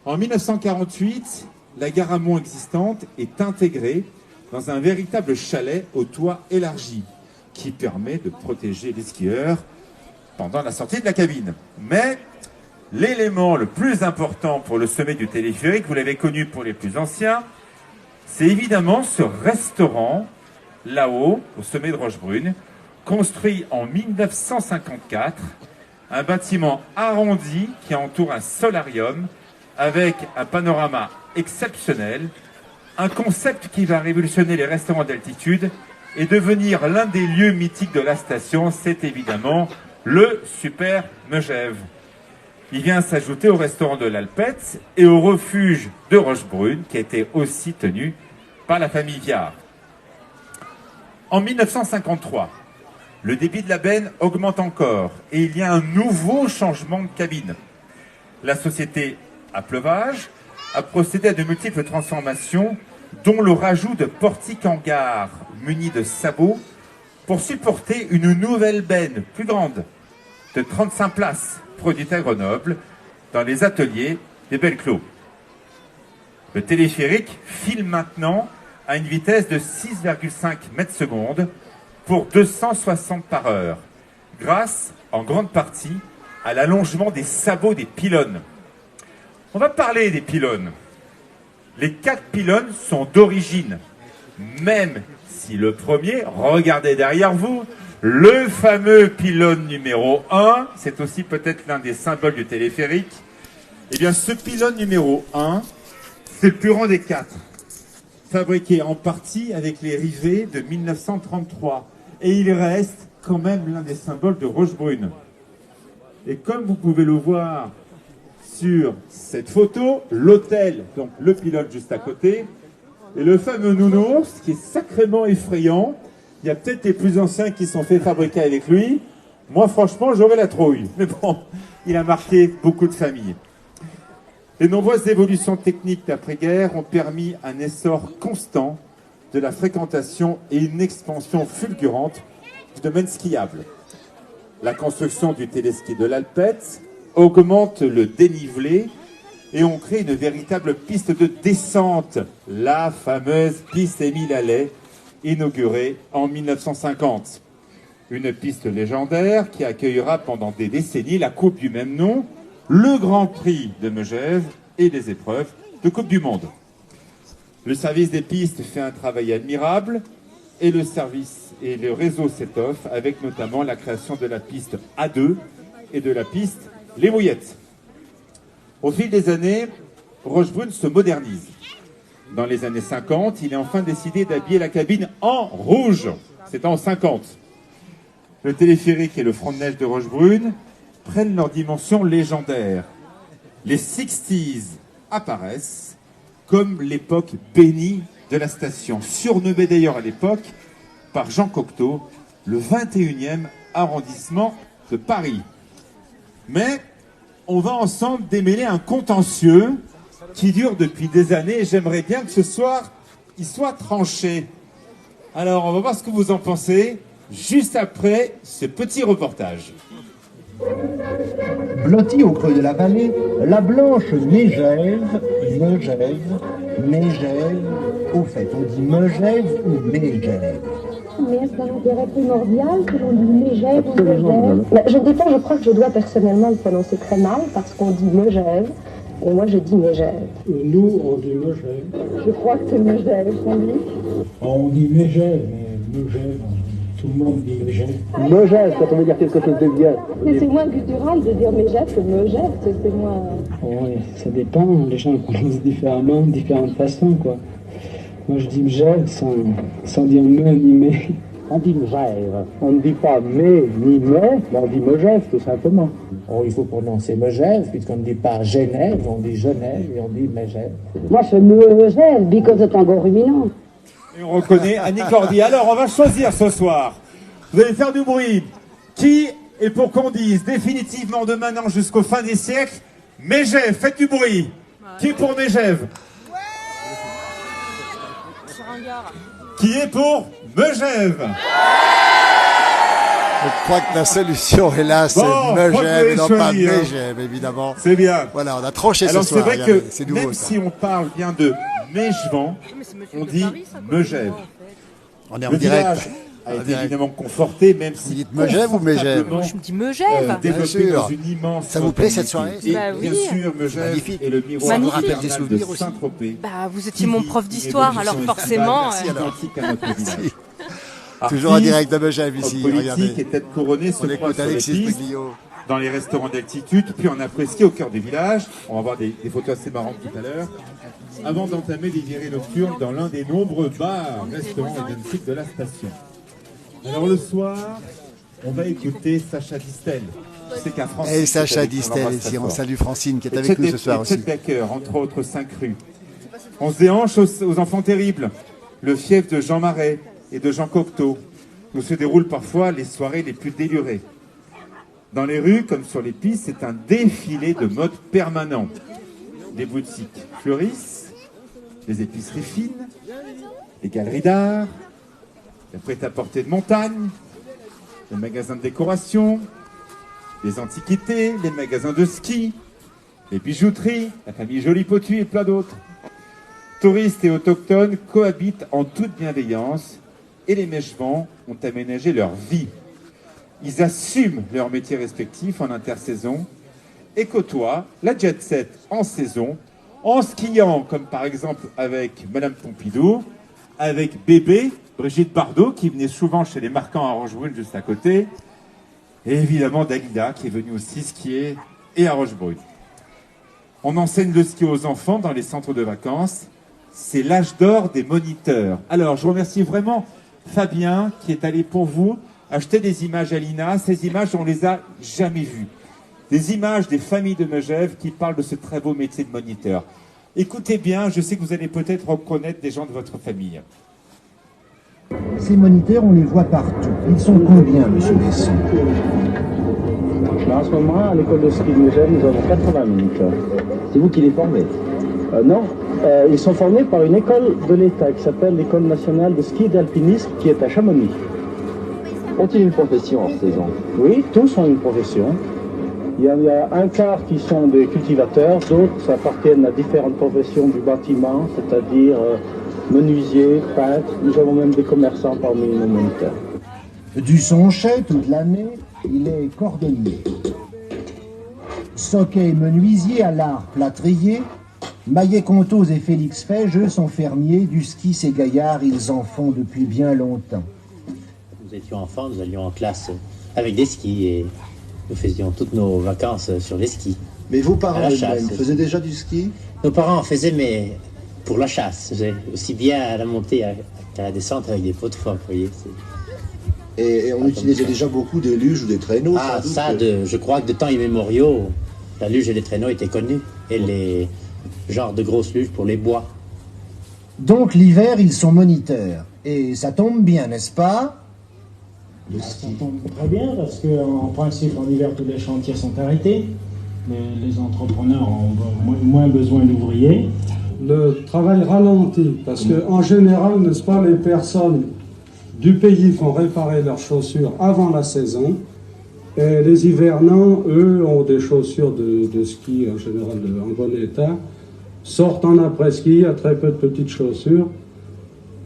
En 1948, la gare amont existante est intégrée dans un véritable chalet au toit élargi qui permet de protéger les skieurs pendant la sortie de la cabine. Mais l'élément le plus important pour le sommet du téléphérique, vous l'avez connu pour les plus anciens, c'est évidemment ce restaurant là-haut, au sommet de Rochebrune, construit en 1954, un bâtiment arrondi qui entoure un solarium avec un panorama exceptionnel, un concept qui va révolutionner les restaurants d'altitude et devenir l'un des lieux mythiques de la station, c'est évidemment le Super Megève. Il vient s'ajouter au restaurant de l'Alpette et au refuge de Rochebrune qui a été aussi tenu par la famille Viard. En 1953, le débit de la benne augmente encore et il y a un nouveau changement de cabine. La société Appleuvage a procédé à de multiples transformations, dont le rajout de portiques en gare munis de sabots pour supporter une nouvelle benne plus grande de 35 places produite à Grenoble dans les ateliers des Belles-Clos. Le téléphérique file maintenant à une vitesse de 6,5 mètres secondes pour 260 par heure, grâce en grande partie à l'allongement des sabots des pylônes. On va parler des pylônes. Les 4 pylônes sont d'origine, même si le premier, regardez derrière vous, le fameux pylône numéro 1, c'est aussi peut-être l'un des symboles du téléphérique. Eh bien, ce pylône numéro 1, c'est le plus grand des 4, fabriqué en partie avec les rivets de 1933. Et il reste quand même l'un des symboles de Rochebrune. Et comme vous pouvez le voir sur cette photo, l'hôtel, donc le pylône juste à côté, et le fameux nounours qui est sacrément effrayant. Il y a peut-être les plus anciens qui sont fait fabriquer avec lui. Moi, franchement, j'aurais la trouille. Mais bon, il a marqué beaucoup de familles. Les nombreuses évolutions techniques d'après-guerre ont permis un essor constant de la fréquentation et une expansion fulgurante du domaine skiable. La construction du téléski de l'Alpette augmente le dénivelé et on crée une véritable piste de descente, la fameuse piste Émile Allais, inaugurée en 1950. Une piste légendaire qui accueillera pendant des décennies la Coupe du même nom, le Grand Prix de Megève et les épreuves de Coupe du Monde. Le service des pistes fait un travail admirable et le service et le réseau s'étoffe avec notamment la création de la piste A2 et de la piste Les Mouillettes. Au fil des années, Rochebrune se modernise. Dans les années 50, il est enfin décidé d'habiller la cabine en rouge. C'est en 50. Le téléphérique et le front de neige de Rochebrune prennent leur dimension légendaire. Les 60s apparaissent comme l'époque bénie de la station, surnommée d'ailleurs à l'époque par Jean Cocteau, le 21e arrondissement de Paris. Mais on va ensemble démêler un contentieux qui dure depuis des années et j'aimerais bien que ce soir, il soit tranché. Alors, on va voir ce que vous en pensez juste après ce petit reportage. Blottie au creux de la vallée, la blanche Megève, au fait, on dit Megève ou Megève? Mais c'est un intérêt primordial que l'on dit Megève ou Megève. Je crois que je dois personnellement le prononcer très mal parce qu'on dit Megève et moi je dis Megève. Nous, on dit Megève. Je crois que c'est Megève qu'on dit. On dit Megève, mais Megève, tout le monde dit Megève. Megève, quand on veut dire quelque chose de bien. C'est moins guttural de dire Megève que Megève, c'est moins... Oui, ça dépend, les gens le prononcent différemment, de différentes façons, quoi. Moi, je dis Megève sans dire me ni mais. On dit Megève. On ne dit pas mais ni mais, mais on dit Megève, tout simplement. Oh, il faut prononcer Megève, puisqu'on ne dit pas Genève, on dit Genève et on dit Megève. Moi, c'est Megève, because of tango ruminant. Et on reconnaît Annie Cordy. Alors, on va choisir ce soir. Vous allez faire du bruit. Qui, et pour qu'on dise définitivement de maintenant jusqu'au fin des siècles, Megève, faites du bruit. Qui est pour Megève? Qui est pour Megève? Je crois que la solution est là, c'est Megève et non pas Megève, évidemment. C'est bien. Voilà, on a tranché alors, ce soir. Alors c'est vrai que nouveau, même ça. si on parle bien de Mégevant, on dit Megève. On est en direct. A été évidemment conforté, même si... Vous dites Megève ou Megève? Je me dis Megève. Développé dans une immense... Ça vous plaît cette soirée? Et bah, oui. Bien sûr, Megève et le miroir Ça vous rappelle des de souvenirs aussi? Saint-Tropez. Bah, vous étiez mon prof d'histoire, alors forcément... Identique à notre village. Toujours en direct de Megève ici, regardez. Et tête couronnée se croisent sur les Alexis pistes, Brigliot. dans les restaurants d'altitude, puis on apprécie au cœur du village. On va voir des photos assez marrantes tout à l'heure. Avant d'entamer des virées nocturnes dans l'un des nombreux bars, restaurants et dancing de la station. Alors le soir, on va écouter Sacha Distel. Je sais qu'à France. Et Sacha Distel ici, on salue Francine qui est avec nous ce soir aussi. Chet Baker, entre autres 5 rues. On se déhanche aux enfants terribles. Le fief de Jean Marais et de Jean Cocteau, où se déroulent parfois les soirées les plus délurées. Dans les rues, comme sur les pistes, c'est un défilé de mode permanent. Des boutiques fleurissent, des épiceries fines, des galeries d'art, le prêt-à-porter de montagne, les magasins de décoration, les antiquités, les magasins de ski, les bijouteries, la famille Joly-Potu et plein d'autres. Touristes et autochtones cohabitent en toute bienveillance et les Mégevans ont aménagé leur vie. Ils assument leurs métiers respectifs en intersaison et côtoient la jet set en saison, en skiant, comme par exemple avec Madame Pompidou, avec bébé, Brigitte Bardot, qui venait souvent chez les Marquants à Rochebrune, juste à côté, et évidemment Dalida, qui est venue aussi skier, et à Rochebrune. On enseigne le ski aux enfants dans les centres de vacances. C'est l'âge d'or des moniteurs. Alors, je remercie vraiment Fabien, qui est allé pour vous acheter des images à l'INA. Ces images, on les a jamais vues. Des images des familles de Megève qui parlent de ce très beau métier de moniteur. Écoutez bien, je sais que vous allez peut-être reconnaître des gens de votre famille. Ces moniteurs, on les voit partout. Ils sont combien, monsieur Besson? En ce moment, à l'école de ski de Megève, nous avons 80 moniteurs. C'est vous qui les formez? Non, ils sont formés par une école de l'État qui s'appelle l'École nationale de ski et d'alpinisme qui est à Chamonix. Ont-ils une profession hors saison? Oui, tous ont une profession. Il y a un quart qui sont des cultivateurs, d'autres appartiennent à différentes professions du bâtiment, c'est-à-dire menuisiers, peintres. Nous avons même des commerçants parmi nos moniteurs. Du Sonchet toute l'année, il est cordonnier. Soquet menuisier à l'art plâtrier, Maillet Contos et Félix Fège, eux, sont fermiers. Du ski, ces gaillards, ils en font depuis bien longtemps. Nous étions enfants, nous allions en classe avec des skis et nous faisions toutes nos vacances sur les skis. Mais vos parents faisaient déjà du ski? Nos parents en faisaient, mais pour la chasse, aussi bien à la montée qu'à la descente avec des pots de foin, vous voyez. Et on utilisait déjà beaucoup des luges ou des traîneaux? Ah, ça, je crois que de temps immémoriaux, la luge et les traîneaux étaient connus. Et les genres de grosses luges pour les bois. Donc l'hiver, ils sont moniteurs. Et ça tombe bien, n'est-ce pas? Ça tombe très bien parce qu'en principe, en hiver, tous les chantiers sont arrêtés. Les entrepreneurs ont moins besoin d'ouvriers. Le travail ralentit parce qu'en général, n'est-ce pas, les personnes du pays font réparer leurs chaussures avant la saison. Et les hivernants, eux, ont des chaussures de ski en général en bon état, sortent en après-ski, il y a très peu de petites chaussures.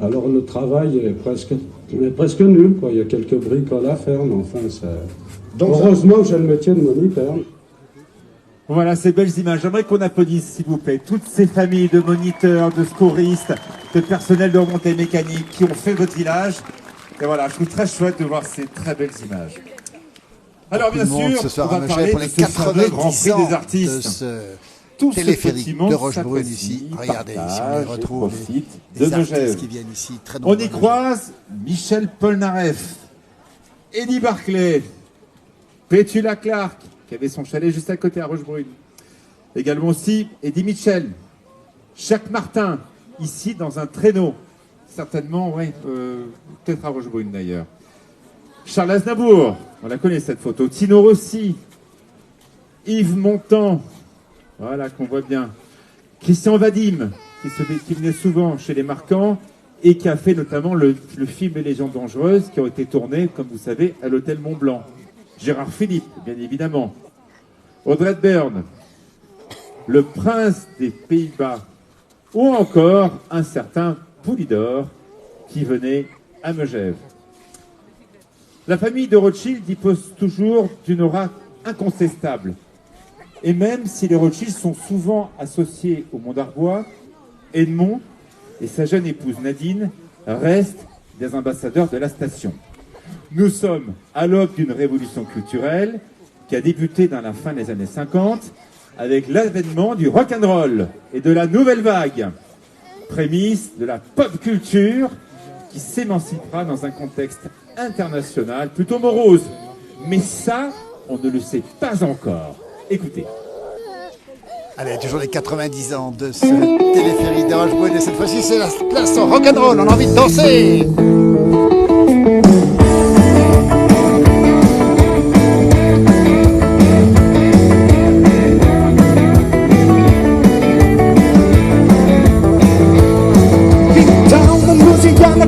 Alors le travail est presque nul, quoi. Il y a quelques bricoles à faire, mais enfin, heureusement que j'ai le métier de moniteur. Voilà ces belles images. J'aimerais qu'on applaudisse, s'il vous plaît, toutes ces familles de moniteurs, de scoristes, de personnel de remontée mécanique qui ont fait votre village. Et voilà, je trouve très chouette de voir ces très belles images. Alors bien sûr, on va parler pour les de ce fameux Grand Prix des artistes. De ce tout téléphérique ce de Rochebrune ici. Regardez, ici on les retrouve, des artistes qui viennent ici très nombreux. On y croise Michel Polnareff, Eddie Barclay, Petula Clark, qui avait son chalet juste à côté à Rochebrune. Également aussi Eddie Mitchell, Jacques Martin, ici dans un traîneau. Certainement, oui, peut-être à Rochebrune d'ailleurs. Charles Aznavour, on la connaît cette photo. Tino Rossi, Yves Montand, voilà qu'on voit bien. Christian Vadim, qui venait souvent chez les Marquants et qui a fait notamment le film Les Légendes Dangereuses qui ont été tournés, comme vous savez, à l'hôtel Mont-Blanc. Gérard Philippe, bien évidemment. Audrey Hepburn, le prince des Pays-Bas, ou encore un certain Poulidor qui venait à Megève. La famille de Rothschild dispose toujours d'une aura incontestable. Et même si les Rothschild sont souvent associés au Mont d'Arbois, Edmond et sa jeune épouse Nadine restent des ambassadeurs de la station. Nous sommes à l'aube d'une révolution culturelle qui a débuté dans la fin des années 50 avec l'avènement du rock'n'roll et de la nouvelle vague, prémisse de la pop culture qui s'émancipera dans un contexte international plutôt morose. Mais ça, on ne le sait pas encore. Écoutez. Allez, toujours les 90 ans de ce téléphérique de Rochebrune. Et cette fois-ci, c'est la place en rock'n'roll. On a envie de danser.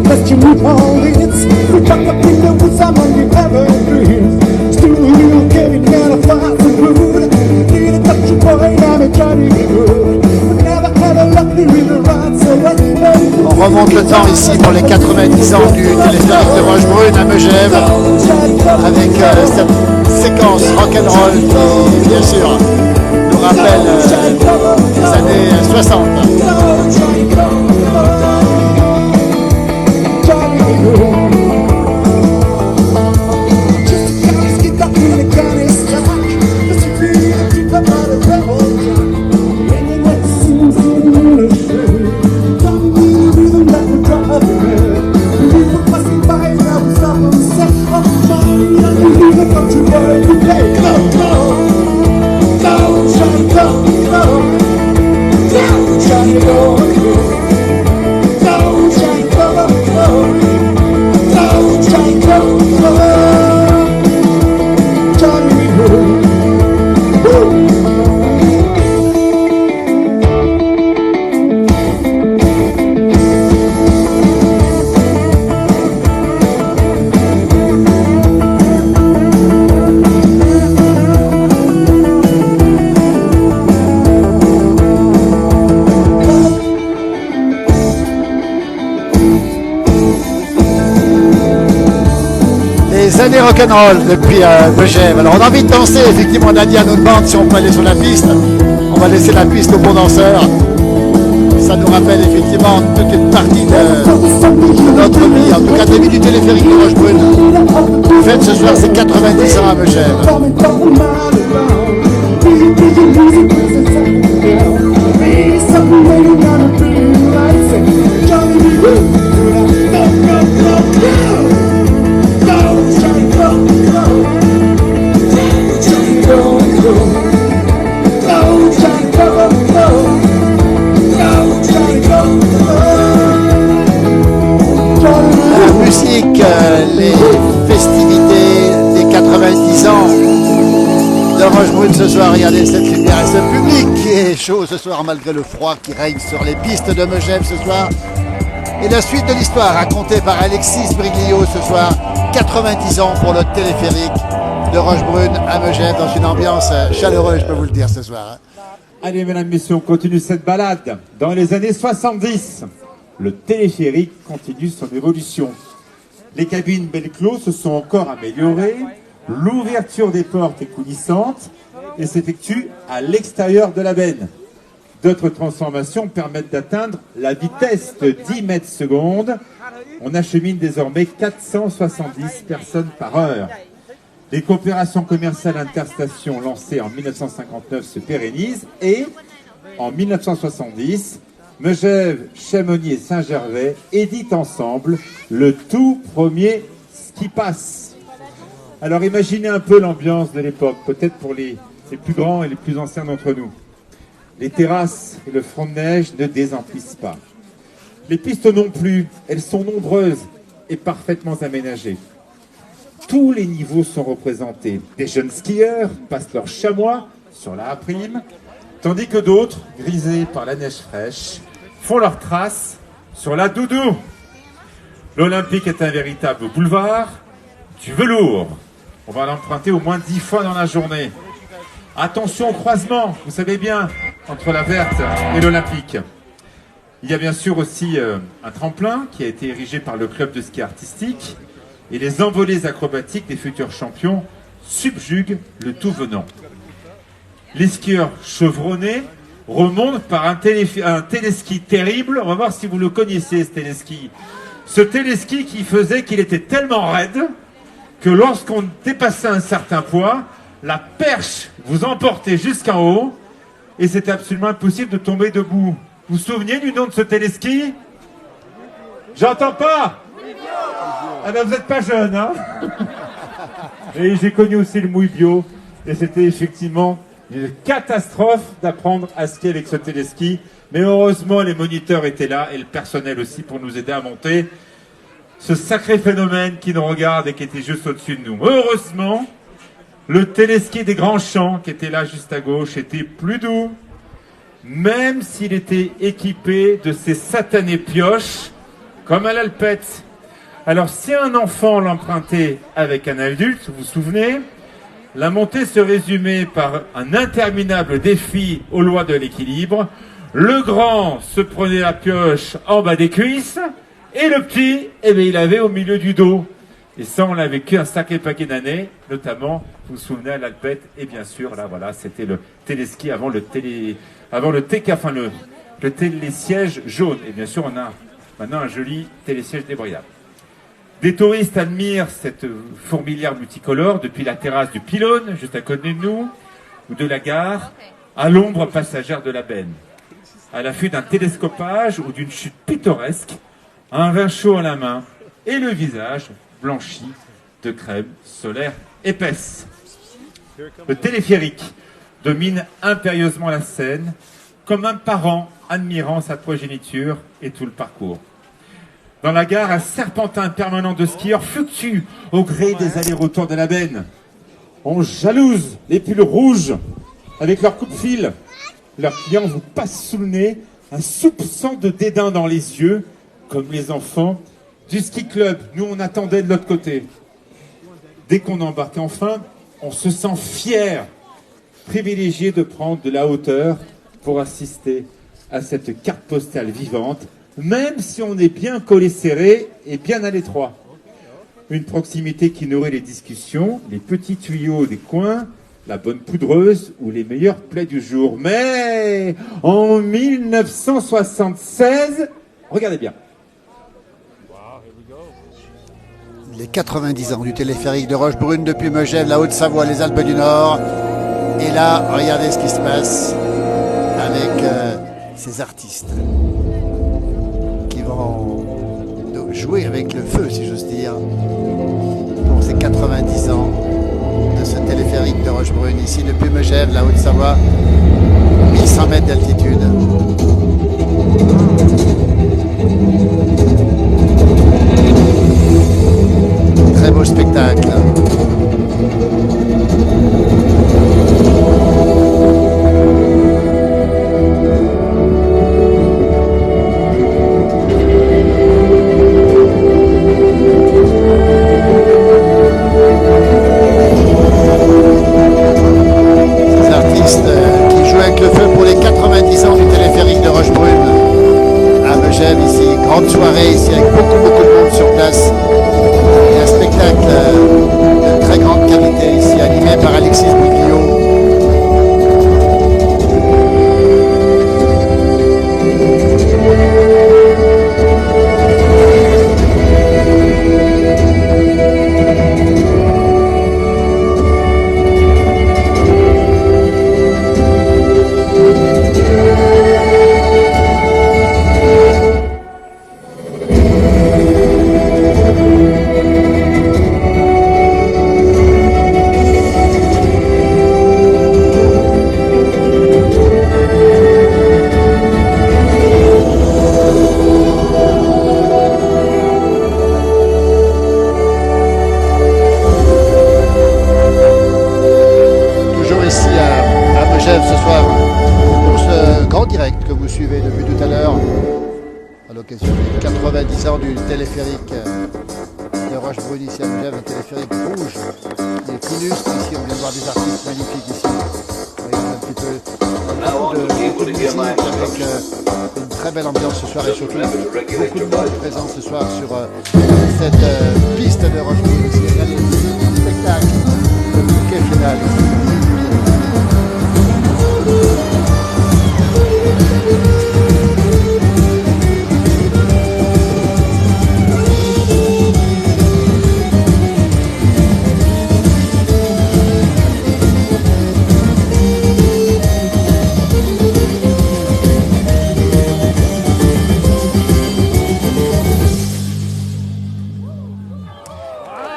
Question with all hits. We got the window with some of the evergreens. Studio getting out of fast and rude. Need a country boy, now me Johnny good. We never had a lucky river ride, so on remonte le temps ici pour les 90 ans du téléphérique de Rochebrune à Megève avec cette séquence rock'n'roll qui, bien sûr, nous rappelle les années 60. rock'n'roll depuis Megève. Alors on a envie de danser, effectivement Nadia nous demande si on peut aller sur la piste. On va laisser la piste aux bons danseurs. Ça nous rappelle effectivement toute une partie de notre vie, en tout cas début du téléphérique de Rochebrune. Fête ce soir c'est 90 ans à Megève. La musique, les festivités des 90 ans de Rochebrune ce soir. Regardez cette lumière et ce public qui est chaud ce soir malgré le froid qui règne sur les pistes de Megève ce soir. Et la suite de l'histoire racontée par Alexis Briglio ce soir. 90 ans pour le téléphérique de Rochebrune à Megève dans une ambiance chaleureuse, je peux vous le dire ce soir. Allez, mesdames, messieurs, on continue cette balade. Dans les années 70, le téléphérique continue son évolution. Les cabines Belclos se sont encore améliorées, l'ouverture des portes est coulissante et s'effectue à l'extérieur de la benne. D'autres transformations permettent d'atteindre la vitesse de 10 mètres secondes. On achemine désormais 470 personnes par heure. Les coopérations commerciales interstations lancées en 1959 se pérennisent et, en 1970, Megève, Chamonix et Saint-Gervais éditent ensemble le tout premier Ski Pass. Alors imaginez un peu l'ambiance de l'époque, peut-être pour les plus grands et les plus anciens d'entre nous. Les terrasses et le front de neige ne désemplissent pas. Les pistes non plus, elles sont nombreuses et parfaitement aménagées. Tous les niveaux sont représentés. Des jeunes skieurs passent leur chamois sur la prime, tandis que d'autres, grisés par la neige fraîche, font leurs traces sur la doudou. L'Olympique est un véritable boulevard du velours. On va l'emprunter au moins 10 fois dans la journée. Attention au croisement, vous savez bien, entre la Verte et l'Olympique. Il y a bien sûr aussi un tremplin qui a été érigé par le club de ski artistique et les envolées acrobatiques des futurs champions subjuguent le tout venant. Les skieurs chevronnés remontent par un téléski terrible. On va voir si vous le connaissez, ce téléski. Ce téléski qui faisait qu'il était tellement raide que lorsqu'on dépassait un certain poids, la perche vous emportait jusqu'en haut et c'était absolument impossible de tomber debout. Vous vous souvenez du nom de ce téléski? J'entends pas. Ah ben vous n'êtes pas jeune, hein. Et j'ai connu aussi le mouille-bio et c'était effectivement une catastrophe d'apprendre à skier avec ce téléski. Mais heureusement les moniteurs étaient là et le personnel aussi pour nous aider à monter ce sacré phénomène qui nous regarde et qui était juste au-dessus de nous. Heureusement, le téléski des Grands Champs qui était là juste à gauche était plus doux, même s'il était équipé de ces satanées pioches comme à l'Alpette. Alors si un enfant l'empruntait avec un adulte, vous vous souvenez, la montée se résumait par un interminable défi aux lois de l'équilibre. Le grand se prenait la pioche en bas des cuisses et le petit, eh bien, il avait au milieu du dos. Et ça, on l'a vécu un sacré paquet d'années, notamment, vous vous souvenez, à l'Alpette. Et bien sûr, là, voilà, c'était le téléski avant le télésiège jaune. Et bien sûr, on a maintenant un joli télésiège débrayable. Des touristes admirent cette fourmilière multicolore depuis la terrasse du pylône, juste à côté de nous, ou de la gare, à l'ombre passagère de la benne. À l'affût d'un télescopage ou d'une chute pittoresque, un vin chaud à la main et le visage blanchi de crème solaire épaisse. Le téléphérique domine impérieusement la scène, comme un parent admirant sa progéniture et tout le parcours. Dans la gare, un serpentin permanent de skieurs fluctue au gré des allers-retours de la benne. On jalouse les pulls rouges avec leur coupe-fil. Leurs clients vous passent sous le nez, un soupçon de dédain dans les yeux, comme les enfants du ski club. Nous, on attendait de l'autre côté. Dès qu'on embarque enfin, on se sent fier, privilégié de prendre de la hauteur pour assister à cette carte postale vivante, même si on est bien collé serré et bien à l'étroit. Une proximité qui nourrit les discussions, les petits tuyaux des coins, la bonne poudreuse ou les meilleurs plaies du jour. Mais en 1976, regardez bien. Les 90 ans du téléphérique de Rochebrune depuis Megève, la Haute-Savoie, les Alpes du Nord. Et là, regardez ce qui se passe avec ces artistes qui vont jouer avec le feu, si j'ose dire, pour ces 90 ans de ce téléphérique de Rochebrune, ici depuis Megève, la Haute-Savoie, 1100 mètres d'altitude. Très beau spectacle. Ces artistes qui jouent avec le feu pour les 90 ans du téléphérique de Rochebrune à Megève ici. Grande soirée ici avec beaucoup de monde sur place. Et un spectacle de très grande qualité ici, animé par Alexis Bouguillot. Ce soir pour ce grand direct que vous suivez depuis tout à l'heure à l'occasion des 90 ans du téléphérique de Rochebrune ici à Megève, un téléphérique rouge qui est illustre ici. On vient de voir des artistes magnifiques ici avec un petit peu de musique, avec une très belle ambiance ce soir et surtout beaucoup de monde présent ce soir sur cette piste de Rochebrune ici. Regardez le spectacle, le bouquet final ici.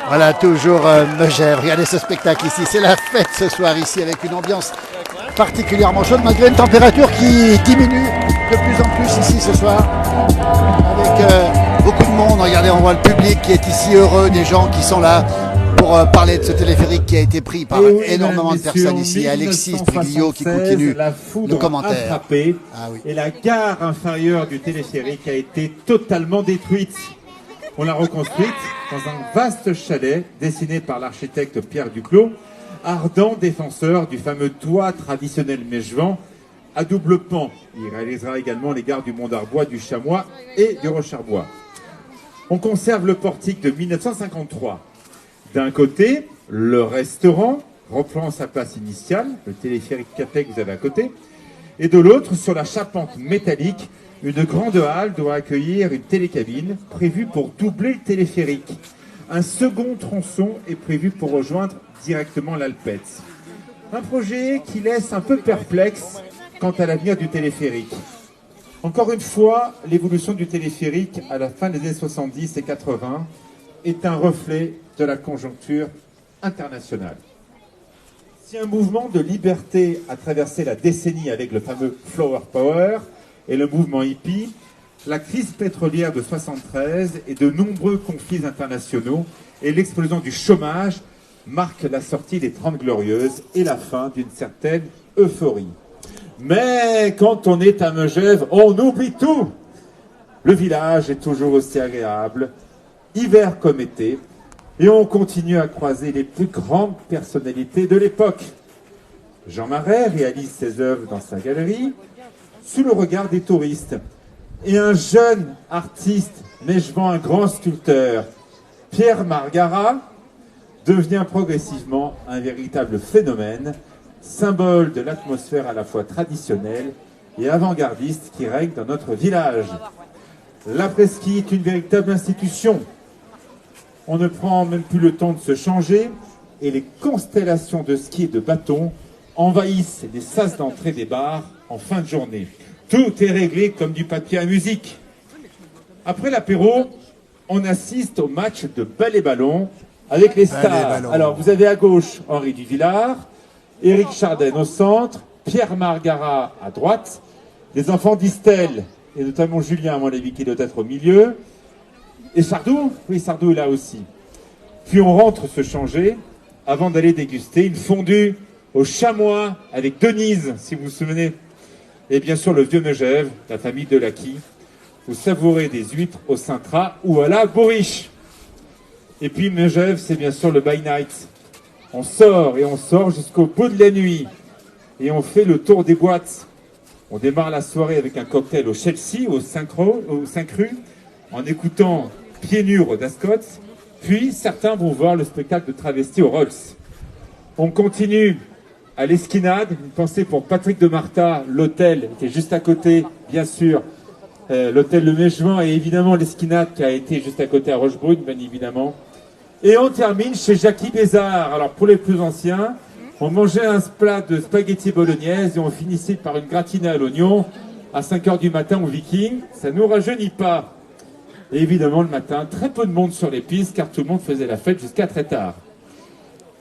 Voilà, toujours Megève. Regardez ce spectacle ici. C'est la fête ce soir ici avec une ambiance particulièrement chaude malgré une température qui diminue de plus en plus ici ce soir. Avec beaucoup de monde. Regardez, on voit le public qui est ici heureux, des gens qui sont là pour parler de ce téléphérique qui a été pris par énormément de personnes ici. Alexis Bouguillot qui continue le commentaire. Frappé, et la gare inférieure du téléphérique a été totalement détruite. On l'a reconstruite dans un vaste chalet dessiné par l'architecte Pierre Duclos, ardent défenseur du fameux toit traditionnel Megevant à double pan. Il réalisera également les gares du Mont d'Arbois, du Chamois et du Rocharbois. On conserve le portique de 1953. D'un côté, le restaurant, reprenant sa place initiale, le téléphérique café que vous avez à côté, et de l'autre, sur la charpente métallique, une grande halle doit accueillir une télécabine prévue pour doubler le téléphérique. Un second tronçon est prévu pour rejoindre directement l'Alpette. Un projet qui laisse un peu perplexe quant à l'avenir du téléphérique. Encore une fois, l'évolution du téléphérique à la fin des années 70 et 80 est un reflet de la conjoncture internationale. Si un mouvement de liberté a traversé la décennie avec le fameux Flower Power et le mouvement hippie, la crise pétrolière de 73 et de nombreux conflits internationaux et l'explosion du chômage marquent la sortie des 30 Glorieuses et la fin d'une certaine euphorie. Mais quand on est à Megève, on oublie tout. Le village est toujours aussi agréable, hiver comme été, et on continue à croiser les plus grandes personnalités de l'époque. Jean Marais réalise ses œuvres dans sa galerie, sous le regard des touristes. Et un jeune artiste, Megevant, un grand sculpteur, Pierre Margara devient progressivement un véritable phénomène, symbole de l'atmosphère à la fois traditionnelle et avant-gardiste qui règne dans notre village. L'après-ski est une véritable institution. On ne prend même plus le temps de se changer et les constellations de ski et de bâtons envahissent les sas d'entrée des bars en fin de journée. Tout est réglé comme du papier à musique. Après l'apéro, on assiste au match de ballet-ballon avec les stars. Alors, vous avez à gauche Henri Duvillard, Éric Chardin au centre, Pierre Margara à droite, les enfants d'Istel, et notamment Julien, à mon avis, qui doit être au milieu, et Sardou, oui, Sardou est là aussi. Puis on rentre se changer avant d'aller déguster une fondue au chamois avec Denise, si vous vous souvenez. Et bien sûr, le vieux Megève, la famille de Lacqui. Vous savourez des huîtres au Cintra ou à la bourriche. Et puis Megève, c'est bien sûr le by night. On sort et on sort jusqu'au bout de la nuit. Et on fait le tour des boîtes. On démarre la soirée avec un cocktail au Chelsea, au 5 rue, en écoutant Pieds nus au Dascott. Puis certains vont voir le spectacle de travesti au Rolls. On continue à l'Esquinade. Une pensée pour Patrick de Marta. L'hôtel était juste à côté, bien sûr. L'hôtel Le Mégevant et évidemment l'Esquinade qui a été juste à côté à Rochebrune, bien évidemment. Et on termine chez Jackie Bézard. Alors pour les plus anciens, on mangeait un plat de spaghetti bolognaise et on finissait par une gratinée à l'oignon à 5h du matin au Viking. Ça ne nous rajeunit pas. Et évidemment le matin, très peu de monde sur les pistes car tout le monde faisait la fête jusqu'à très tard.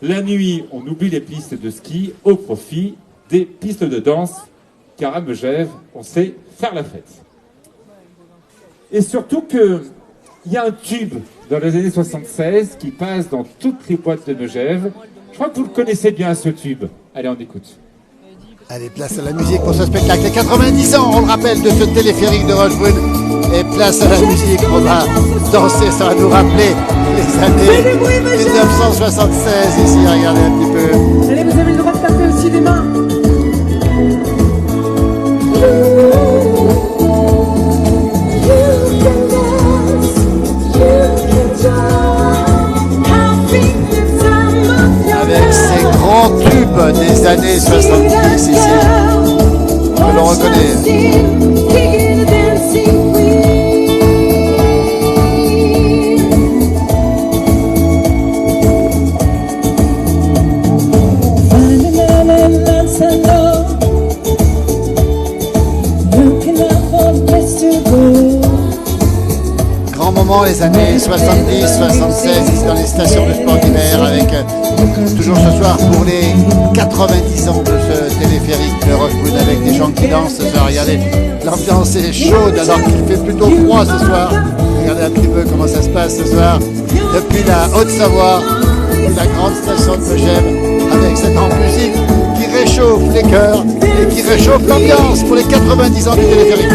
La nuit, on oublie les pistes de ski au profit des pistes de danse car à Megève, on sait faire la fête. Et surtout qu'il y a un tube dans les années 76 qui passe dans toutes les boîtes de Megève. Je crois que vous le connaissez bien, ce tube. Allez, on écoute. Allez, place à la musique pour ce spectacle. Les 90 ans, on le rappelle, de ce téléphérique de Rochebrune. Et place à la musique, on va danser, ça va nous rappeler les années 1976 ici, regardez un petit peu. Allez, vous avez le droit de taper aussi les mains. Avec ces grands tubes des années 70 ici, que l'on reconnaît. Grand moment les années 70, 76 ici dans les stations de sport d'hiver avec toujours ce soir pour les 90 ans de ce téléphérique de Rochebrune avec des gens qui dansent ce soir. Regardez, l'ambiance est chaude alors qu'il fait plutôt froid ce soir. Regardez un petit peu comment ça se passe ce soir depuis la Haute-Savoie, la grande station de Megève avec cette musique qui réchauffe les cœurs et qui réchauffe l'ambiance pour les 90 ans du téléphérique.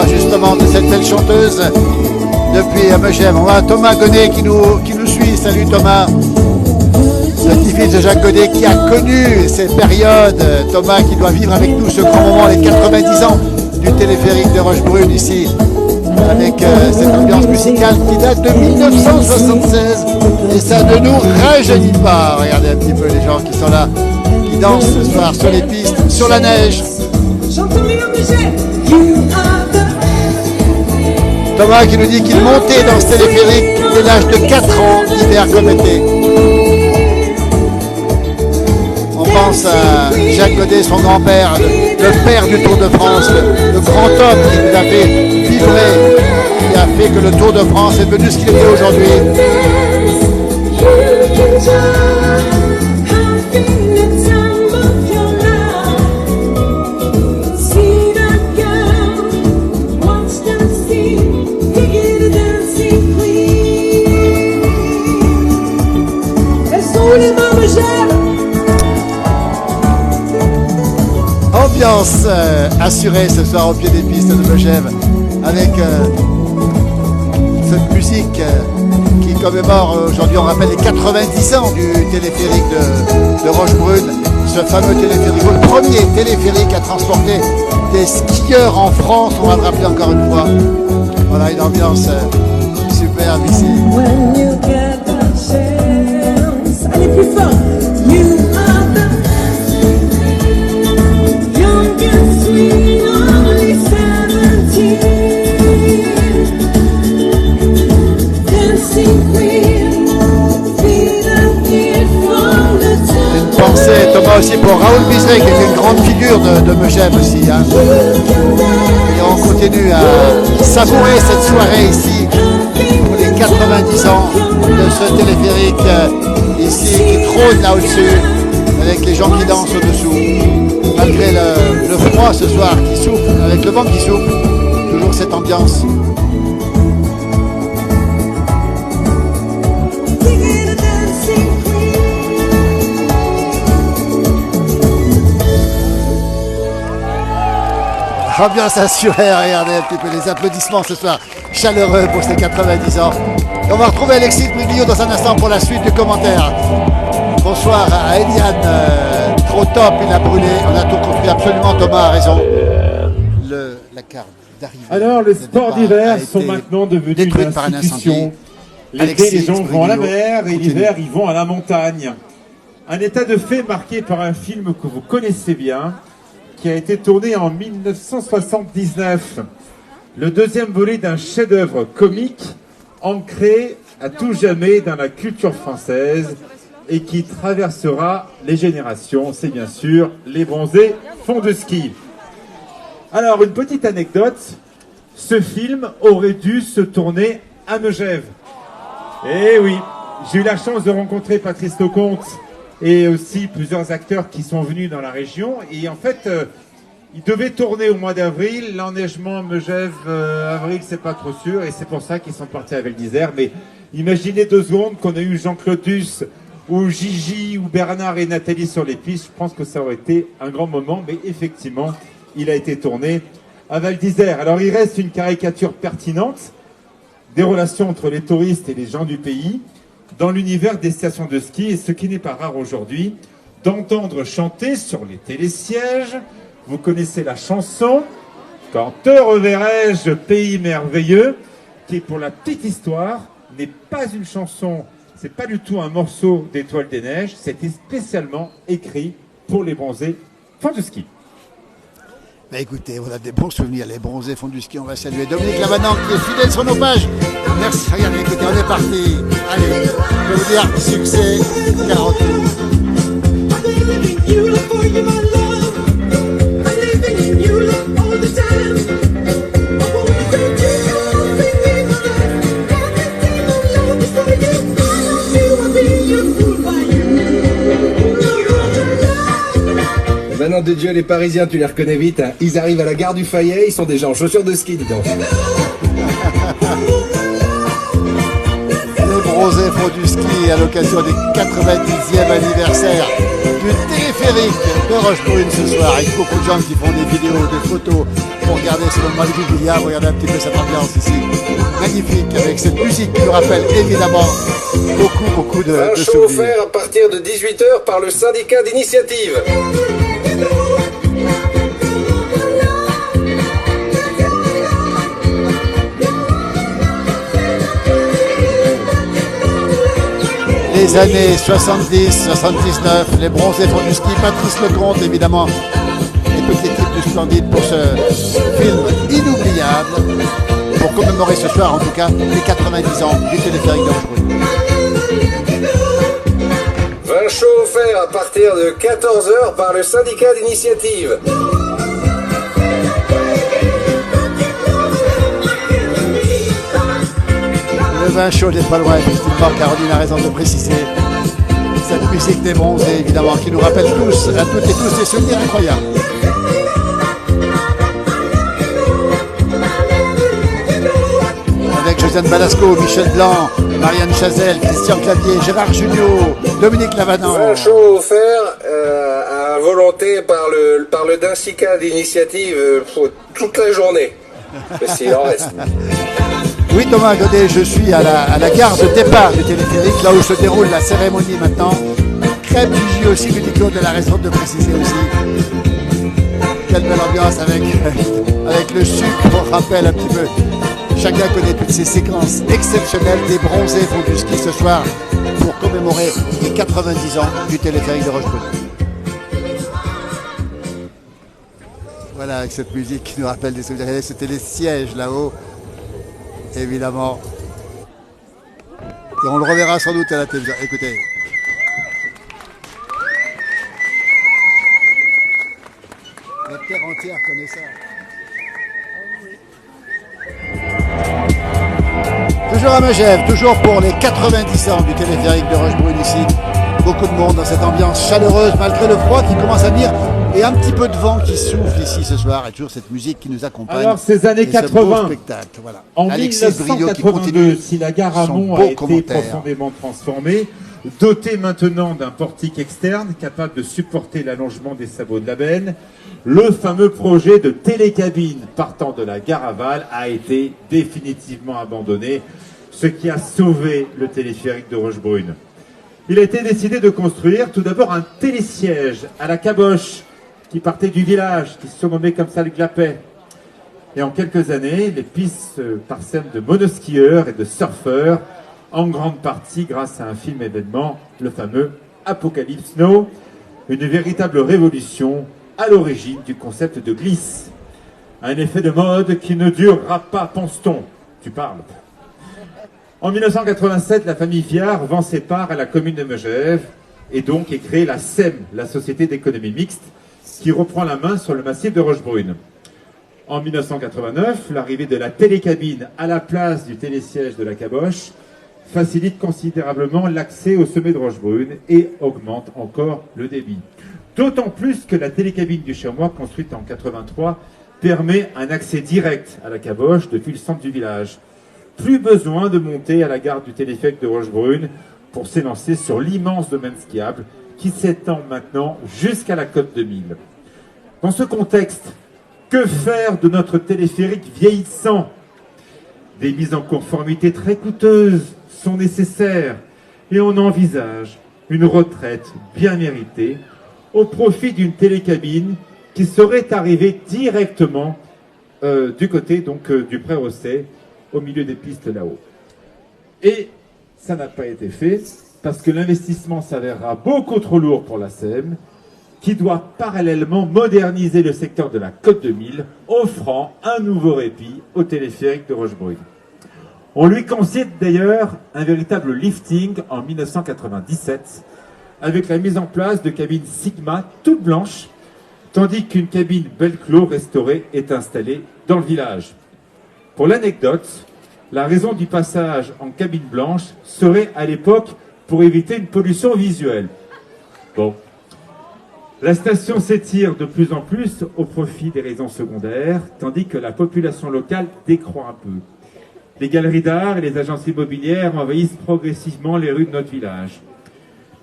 Justement de cette belle chanteuse depuis Megève. On a Thomas Godet qui nous suit. Salut Thomas, petit-fils de Jacques Godet qui a connu ces périodes. Thomas qui doit vivre avec nous ce grand moment, les 90 ans du téléphérique de Rochebrune ici, avec cette ambiance musicale qui date de 1976 et ça ne nous rajeunit pas. Regardez un petit peu les gens qui sont là, qui dansent ce soir sur les pistes, sur la neige. Thomas qui nous dit qu'il montait dans ce téléphérique dès l'âge de 4 ans, hiver comme été. On pense à Jacques Godet, son grand-père, le père du Tour de France, le grand homme qui nous a fait vibrer, qui a fait que le Tour de France est devenu ce qu'il est aujourd'hui. ambiance assurée ce soir au pied des pistes de Megève avec cette musique qui commémore aujourd'hui, on rappelle les 90 ans du téléphérique de Rochebrune, ce fameux téléphérique, le premier téléphérique à transporter des skieurs en France, on va le rappeler encore une fois. Voilà une ambiance superbe ici. When you get the chance, allez plus fort. You are the young and sweet, only 17. Dancing queen, feet and feet from the top. Une pensée, Thomas, aussi pour Raoul Bizet, qui était une grande figure de Megève aussi. Hein. Et on continue à savourer cette soirée ici pour les 90 ans de ce téléphérique ici qui trône là au-dessus avec les gens qui dansent au-dessous. Malgré le froid ce soir qui souffle, avec le vent qui souffle, toujours cette ambiance. Ambiance assurée, regardez un petit peu les applaudissements ce soir, chaleureux pour ces 90 ans. Et on va retrouver Alexis Bruguillot dans un instant pour la suite du commentaire. Bonsoir à Eliane, trop top, il a brûlé, on a tout compris, absolument, Thomas a raison. La carte d'arrivée. Alors, les sports d'hiver sont maintenant devenus une institution. L'été, les gens vont à la mer et l'hiver, ils vont à la montagne. Un état de fait marqué par un film que vous connaissez bien, qui a été tourné en 1979. Le deuxième volet d'un chef-d'œuvre comique ancré à tout jamais dans la culture française et qui traversera les générations. C'est bien sûr Les Bronzés font de ski. Alors, une petite anecdote. Ce film aurait dû se tourner à Megève. Eh oui, j'ai eu la chance de rencontrer Patrice Lecomte et aussi plusieurs acteurs qui sont venus dans la région. Et en fait, ils devaient tourner au mois d'avril. L'enneigement Megève, avril, c'est pas trop sûr. Et c'est pour ça qu'ils sont partis à Val d'Isère. Mais imaginez 2 secondes qu'on a eu Jean-Claude Duss ou Gigi ou Bernard et Nathalie sur les pistes. Je pense que ça aurait été un grand moment. Mais effectivement, il a été tourné à Val d'Isère. Alors il reste une caricature pertinente des relations entre les touristes et les gens du pays dans l'univers des stations de ski, et ce qui n'est pas rare aujourd'hui, d'entendre chanter sur les télésièges. Vous connaissez la chanson « Quand te reverrai-je, pays merveilleux », qui, pour la petite histoire, n'est pas une chanson, c'est pas du tout un morceau d'Étoile des Neiges, c'était spécialement écrit pour les bronzés font du ski. Bah écoutez, on a des bons souvenirs, les bronzés font du ski, on va saluer Dominique Lavanant qui est fidèle sur nos pages. Merci, regardez, écoutez, on est parti. Allez, je vais vous dire, succès, 40 Maintenant de Dieu, les Parisiens, tu les reconnais vite, hein. Ils arrivent à la gare du Fayet, ils sont déjà en chaussures de ski, dis donc. Les bronzés font du ski à l'occasion du 90e anniversaire du téléphérique de Rochebrune ce soir, avec beaucoup de gens qui font des vidéos, des photos pour regarder sur le Malgré Billard. Regardez un petit peu cette ambiance ici, magnifique, avec cette musique qui nous rappelle évidemment beaucoup de Un show souvenirs. offert à partir de 18h par le syndicat d'initiative. Les années 70, 79, les bronzés font du ski, Patrice Lecomte évidemment, et toute l'équipe du Splendide pour ce film inoubliable, pour commémorer ce soir en tout cas les 90 ans du téléphérique de Rochebrune. Un show offert à partir de 14h par le syndicat d'initiative. Le vin chaud n'est pas loin, effectivement, Caroline a raison de préciser. Cette musique des bronzés, évidemment, qui nous rappelle tous, à toutes et tous, des souvenirs incroyables. Avec Josiane Balasco, Michel Blanc, Marianne Chazelle, Christian Clavier, Gérard Jugnot, Dominique Lavanant. Un show offert à volonté, par le Dancica d'initiative pour toute la journée. Mais s'il en reste. Oui Thomas Godet, je suis à la gare de départ du téléphérique, là où se déroule la cérémonie maintenant. Crêpe Gigi aussi, que Claude de la restaurante de préciser aussi. Quelle belle ambiance avec le sucre, on rappelle un petit peu. Chacun connaît toutes ces séquences exceptionnelles des bronzés font du ski ce soir pour commémorer les 90 ans du téléphérique de Rochebrune. Voilà, avec cette musique qui nous rappelle des souvenirs. C'était les sièges là-haut, évidemment. Et on le reverra sans doute à la télévision. Écoutez. La terre entière connaît ça. Toujours à Megève, toujours pour les 90 ans du téléphérique de Rochebrune ici. Beaucoup de monde dans cette ambiance chaleureuse malgré le froid qui commence à venir et un petit peu de vent qui souffle ici ce soir et toujours cette musique qui nous accompagne. Alors ces années 80, spectacle, voilà. En Alexis Brillo qui 1982, continue si la gare Amont a été profondément transformée, dotée maintenant d'un portique externe capable de supporter l'allongement des sabots de la benne, le fameux projet de télécabine partant de la gare aval a été définitivement abandonné, ce qui a sauvé le téléphérique de Rochebrune. Il a été décidé de construire tout d'abord un télésiège à la caboche qui partait du village, qui se surnommait comme ça le Glapet. Et en quelques années, les pistes parsèment de monoskieurs et de surfeurs, en grande partie grâce à un film événement, le fameux Apocalypse Now, une véritable révolution à l'origine du concept de glisse. Un effet de mode qui ne durera pas, pense-t-on. Tu parles. En 1987, la famille Viard vend ses parts à la commune de Megève et donc est créée la SEM, la Société d'économie mixte, qui reprend la main sur le massif de Rochebrune. En 1989, l'arrivée de la télécabine à la place du télésiège de la caboche facilite considérablement l'accès au sommet de Rochebrune et augmente encore le débit. D'autant plus que la télécabine du Chamois, construite en 1983, permet un accès direct à la caboche depuis le centre du village. Plus besoin de monter à la gare du téléphérique de Rochebrune pour s'élancer sur l'immense domaine skiable qui s'étend maintenant jusqu'à la côte 2000. Dans ce contexte, que faire de notre téléphérique vieillissant? Des mises en conformité très coûteuses sont nécessaires et on envisage une retraite bien méritée au profit d'une télécabine qui serait arrivée directement du côté du Pré Rosset, au milieu des pistes là-haut. Et ça n'a pas été fait parce que l'investissement s'avérera beaucoup trop lourd pour la SEM, qui doit parallèlement moderniser le secteur de la Côte 2000, offrant un nouveau répit au téléphérique de Rochebrune. On lui concède d'ailleurs un véritable lifting en 1997, avec la mise en place de cabines Sigma toutes blanches, tandis qu'une cabine Belclos restaurée est installée dans le village. Pour l'anecdote, la raison du passage en cabine blanche serait à l'époque pour éviter une pollution visuelle. Bon. La station s'étire de plus en plus au profit des raisons secondaires, tandis que la population locale décroît un peu. Les galeries d'art et les agences immobilières envahissent progressivement les rues de notre village.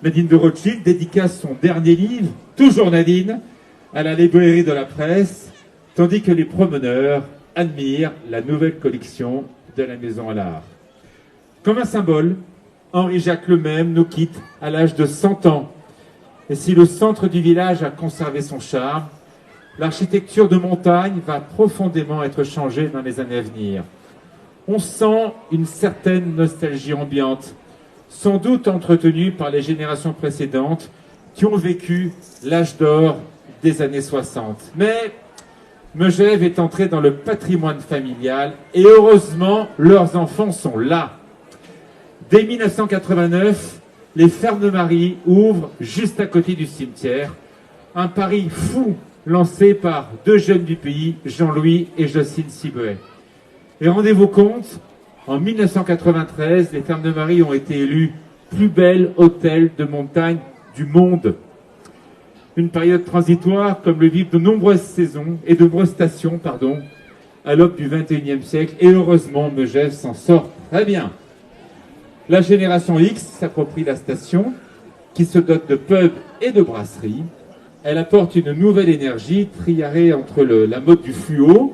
Nadine de Rothschild dédicace son dernier livre, toujours Nadine, à la librairie de la presse, tandis que les promeneurs admirent la nouvelle collection de la Maison à l'Art. Comme un symbole, Henri-Jacques Lemesme nous quitte à l'âge de 100 ans. Et si le centre du village a conservé son charme, l'architecture de montagne va profondément être changée dans les années à venir. On sent une certaine nostalgie ambiante, sans doute entretenue par les générations précédentes qui ont vécu l'âge d'or des années 60. Mais Megève est entrée dans le patrimoine familial et heureusement, leurs enfants sont là. Dès 1989, les Fermes-Marie ouvrent juste à côté du cimetière. Un pari fou lancé par deux jeunes du pays, Jean-Louis et Jocelyne Sibuet. Et rendez-vous compte, en 1993, les Fermes-Marie ont été élus plus bel hôtel de montagne du monde. Une période transitoire comme le vivent de nombreuses saisons et de nombreuses stations, à l'aube du XXIe siècle. Et heureusement, Megève s'en sort très bien. La génération X s'approprie la station, qui se dote de pubs et de brasseries. Elle apporte une nouvelle énergie triarée entre la mode du fluo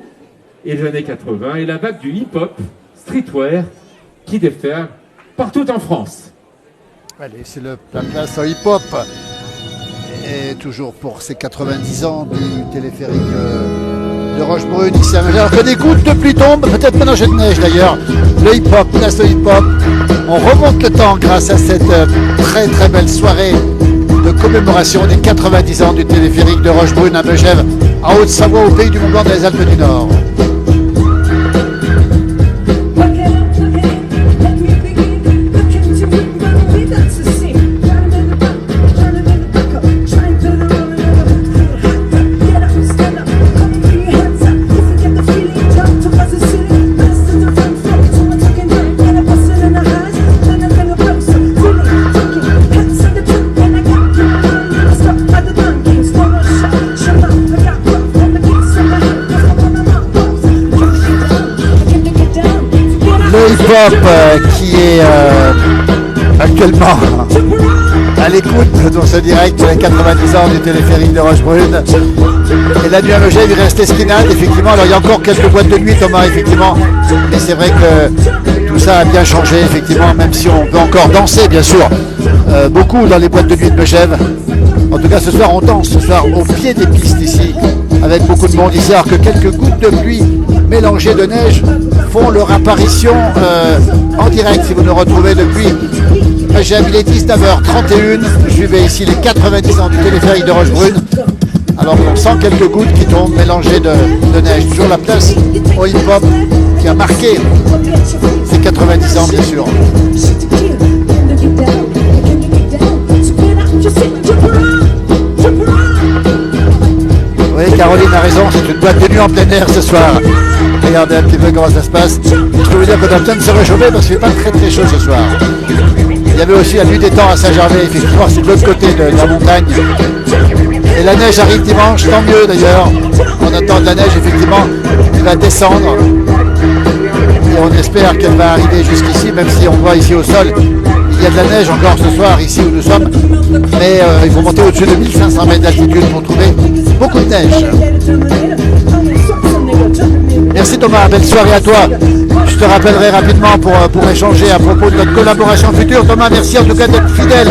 et les années 80 et la vague du hip-hop, streetwear, qui déferle partout en France. Allez, c'est la place au hip-hop. Et toujours pour ces 90 ans du téléphérique de Rochebrune, ici à Megève. Alors que des gouttes de pluie tombent, peut-être pas dans de neige d'ailleurs. Le hip-hop, place au hip-hop. On remonte le temps grâce à cette très très belle soirée de commémoration des 90 ans du téléphérique de Rochebrune à Megève, en Haute-Savoie, au pays du Mont-Blanc, dans les Alpes du Nord. Qui est actuellement à l'écoute dans ce direct sur les 90 ans du téléphérique de Rochebrune. Et la nuit à Megève, il reste esquinade, effectivement. Alors il y a encore quelques boîtes de nuit, Thomas, effectivement. Mais c'est vrai que tout ça a bien changé, effectivement, même si on peut encore danser, bien sûr, beaucoup dans les boîtes de nuit de Megève. En tout cas, ce soir, on danse, ce soir, au pied des pistes ici, avec beaucoup de monde ici, alors que quelques gouttes de pluie mélangées de neige font leur apparition en direct, si vous nous retrouvez depuis Megève. Il est 19h31, je vais ici les 90 ans du téléphérique de Rochebrune, alors qu'on sent quelques gouttes qui tombent mélangées de neige. Toujours la place au hip-hop qui a marqué ces 90 ans, bien sûr. Oui, Caroline a raison, c'est une boîte de nuit en plein air ce soir. Regardez un petit peu comment ça se passe. Je peux vous dire qu'on a besoin de se réchauffer parce qu'il fait pas très très chaud ce soir. Il y avait aussi la nuit des temps à Saint-Gervais, effectivement, c'est de l'autre côté de la montagne. Et la neige arrive dimanche, tant mieux d'ailleurs. On attend de la neige, effectivement, qui va descendre. Et on espère qu'elle va arriver jusqu'ici, même si on voit ici au sol, il y a de la neige encore ce soir ici où nous sommes. Mais il faut monter au-dessus de 1500 mètres d'altitude pour trouver beaucoup de neige. Merci Thomas, belle soirée à toi. Je te rappellerai rapidement pour échanger à propos de notre collaboration future. Thomas, merci en tout cas d'être fidèle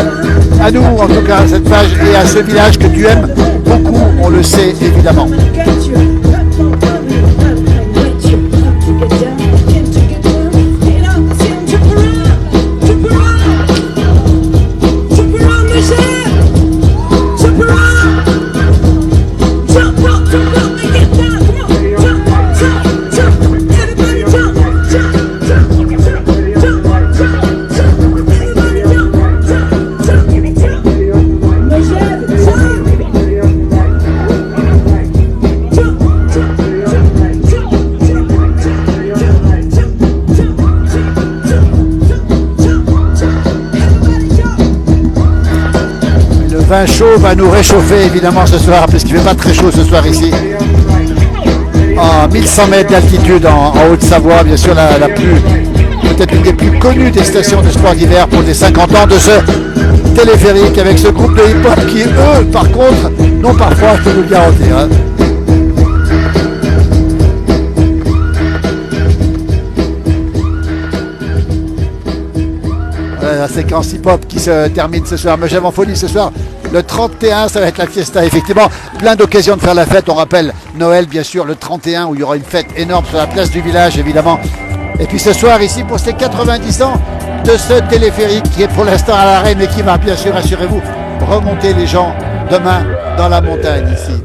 à nous, en tout cas à cette page et à ce village que tu aimes beaucoup, on le sait évidemment. Le vin chaud va nous réchauffer évidemment ce soir, puisqu'il ne fait pas très chaud ce soir ici. À 1100 mètres d'altitude en Haute-Savoie, bien sûr peut-être une des plus connues des stations de sport d'hiver pour les 50 ans de ce téléphérique, avec ce groupe de hip-hop qui, eux, par contre, n'ont pas froid, je peux vous le garantir. Hein. La séquence hip-hop qui se termine ce soir. Megève en folie ce soir. Le 31, ça va être la fiesta, effectivement. Plein d'occasions de faire la fête. On rappelle Noël, bien sûr, le 31, où il y aura une fête énorme sur la place du village, évidemment. Et puis ce soir, ici, pour ces 90 ans de ce téléphérique qui est pour l'instant à l'arrêt, mais qui va, bien sûr, assurez-vous, remonter les gens demain dans la montagne, ici.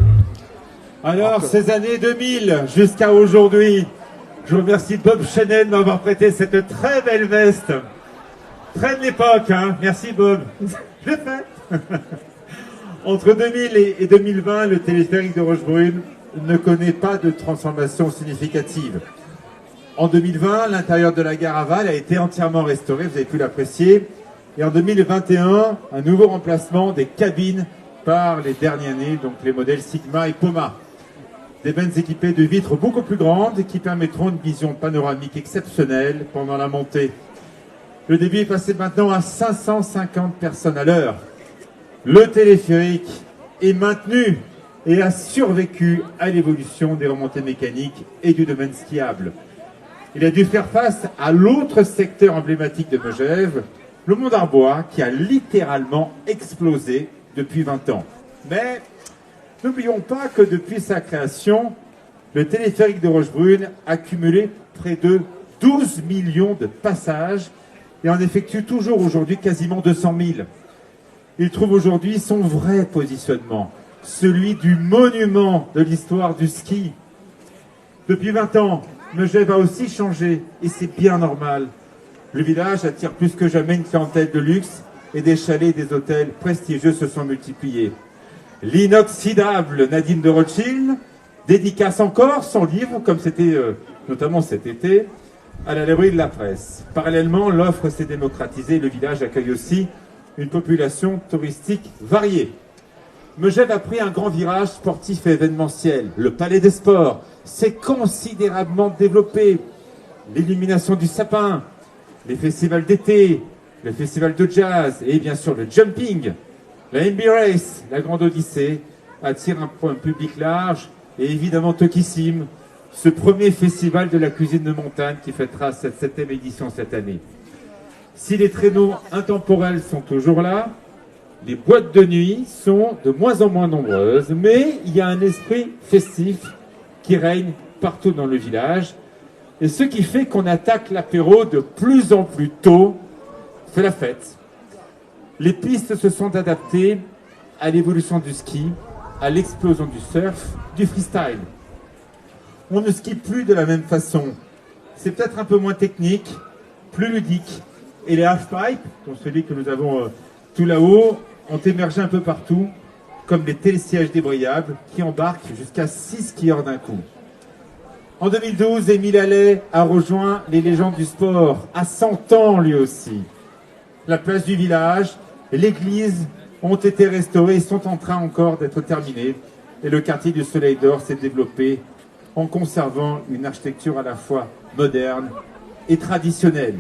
Alors, ces années 2000 jusqu'à aujourd'hui, je remercie Bob Chanel de m'avoir prêté cette très belle veste. Très de l'époque, hein. Merci Bob. Je l'ai fait. Entre 2000 et 2020, le téléphérique de Rochebrune ne connaît pas de transformation significative. En 2020, l'intérieur de la gare aval a été entièrement restauré, vous avez pu l'apprécier. Et en 2021, un nouveau remplacement des cabines par les derniers nés, donc les modèles Sigma et Poma. Des bennes équipées de vitres beaucoup plus grandes qui permettront une vision panoramique exceptionnelle pendant la montée. Le débit est passé maintenant à 550 personnes à l'heure. Le téléphérique est maintenu et a survécu à l'évolution des remontées mécaniques et du domaine skiable. Il a dû faire face à l'autre secteur emblématique de Megève, le Mont d'Arbois, qui a littéralement explosé depuis 20 ans. Mais n'oublions pas que depuis sa création, le téléphérique de Rochebrune a cumulé près de 12 millions de passages et en effectue toujours aujourd'hui quasiment 200 000. Il trouve aujourd'hui son vrai positionnement, celui du monument de l'histoire du ski. Depuis 20 ans, Megève a aussi changé et c'est bien normal. Le village attire plus que jamais une clientèle de luxe et des chalets et des hôtels prestigieux se sont multipliés. L'inoxydable Nadine de Rothschild dédicace encore son livre, comme c'était notamment cet été, à l'abri de la presse. Parallèlement, l'offre s'est démocratisée. Le village accueille aussi une population touristique variée. Megève a pris un grand virage sportif et événementiel. Le Palais des Sports s'est considérablement développé. L'illumination du sapin, les festivals d'été, le festival de jazz et bien sûr le jumping, la MB Race, la Grande Odyssée, attire un public large et évidemment Tokissim, ce premier festival de la cuisine de montagne qui fêtera cette 7e édition cette année. Si les traîneaux intemporels sont toujours là, les boîtes de nuit sont de moins en moins nombreuses, mais il y a un esprit festif qui règne partout dans le village. Et ce qui fait qu'on attaque l'apéro de plus en plus tôt, c'est la fête. Les pistes se sont adaptées à l'évolution du ski, à l'explosion du surf, du freestyle. On ne skie plus de la même façon. C'est peut-être un peu moins technique, plus ludique. Et les halfpipes, dont celui que nous avons tout là-haut, ont émergé un peu partout, comme les télésièges débrayables qui embarquent jusqu'à 6 skieurs d'un coup. En 2012, Émile Allais a rejoint les légendes du sport, à 100 ans lui aussi. La place du village, l'église ont été restaurées et sont en train encore d'être terminées. Et le quartier du Soleil d'Or s'est développé en conservant une architecture à la fois moderne et traditionnelle.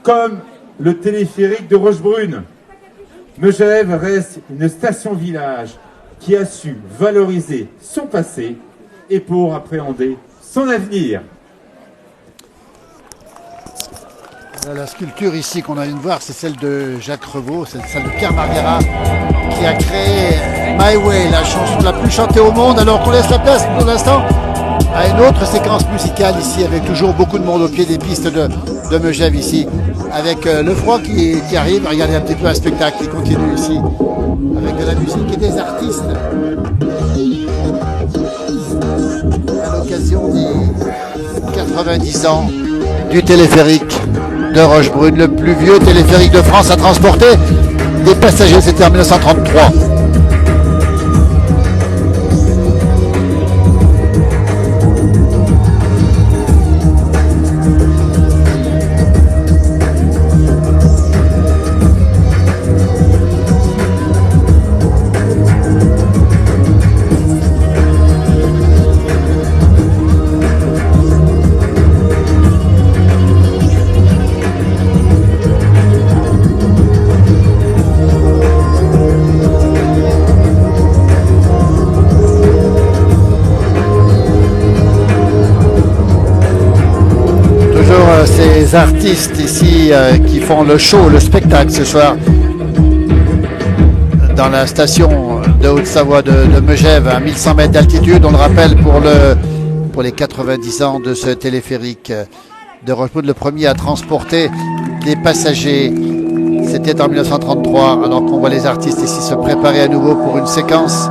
Comme le téléphérique de Rochebrune, Megève reste une station-village qui a su valoriser son passé et pour appréhender son avenir. La sculpture ici qu'on a vient de voir, c'est celle de Jacques Revaux, c'est celle de Pierre Marguera qui a créé My Way, la chanson la plus chantée au monde, alors qu'on laisse la place pour l'instant à une autre séquence musicale ici avec toujours beaucoup de monde au pied des pistes de Megève ici, avec le froid qui arrive. Regardez un petit peu un spectacle qui continue ici avec de la musique et des artistes à l'occasion des 90 ans du téléphérique de Rochebrune, le plus vieux téléphérique de France à transporter des passagers. C'était en 1933. Ces artistes ici qui font le show, le spectacle ce soir dans la station de Haute-Savoie de Megève à 1100 mètres d'altitude. On le rappelle pour les 90 ans de ce téléphérique de Rochebrune, le premier à transporter des passagers. C'était en 1933, alors qu'on voit les artistes ici se préparer à nouveau pour une séquence.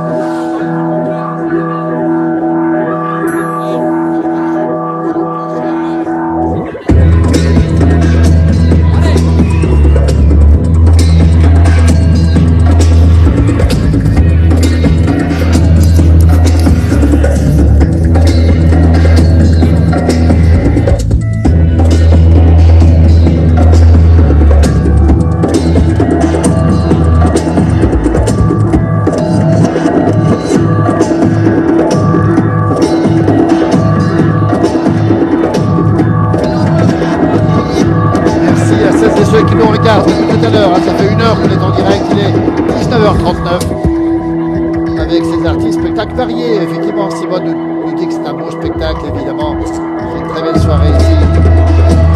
Tout à l'heure, ça fait 1 heure qu'on est en direct, il est 19h39. avec ces artistes, spectacle varié. Effectivement, Simone nous dit que c'est un beau spectacle, évidemment. C'est une très belle soirée ici,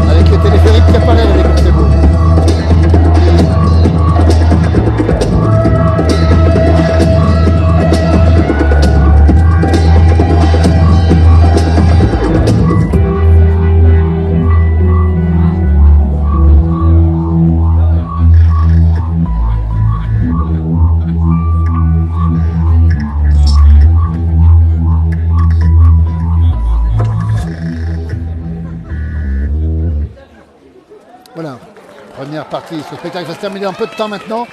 avec le téléphérique qui apparaît avec le beau. Voilà, première partie. Ce spectacle va se terminer en peu de temps maintenant.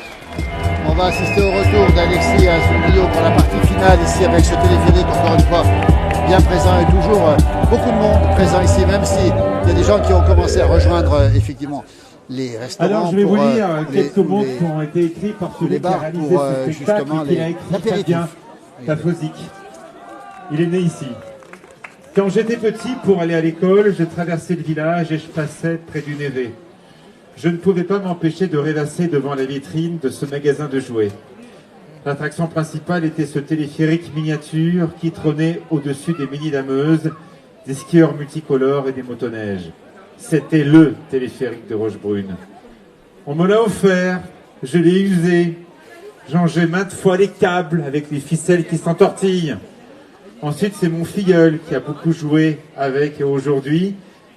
On va assister au retour d'Alexis Assoulio pour la partie finale ici avec ce téléphérique, encore une fois, bien présent et toujours beaucoup de monde présent ici, même s'il y a des gens qui ont commencé à rejoindre effectivement les restaurants. Alors je vais vous lire quelques mots qui ont été écrits par celui qui a réalisé ce spectacle et qui l'a écrit très bien, Tafozik. Il est né ici. Quand j'étais petit, pour aller à l'école, je traversais le village et je passais près du Névé. Je ne pouvais pas m'empêcher de rêvasser devant la vitrine de ce magasin de jouets. L'attraction principale était ce téléphérique miniature qui trônait au-dessus des mini-dameuses, des skieurs multicolores et des motoneiges. C'était LE téléphérique de Rochebrune. On me l'a offert, je l'ai usé, changé maintes fois les câbles avec les ficelles qui s'entortillent. Ensuite, c'est mon filleul qui a beaucoup joué avec et aujourd'hui,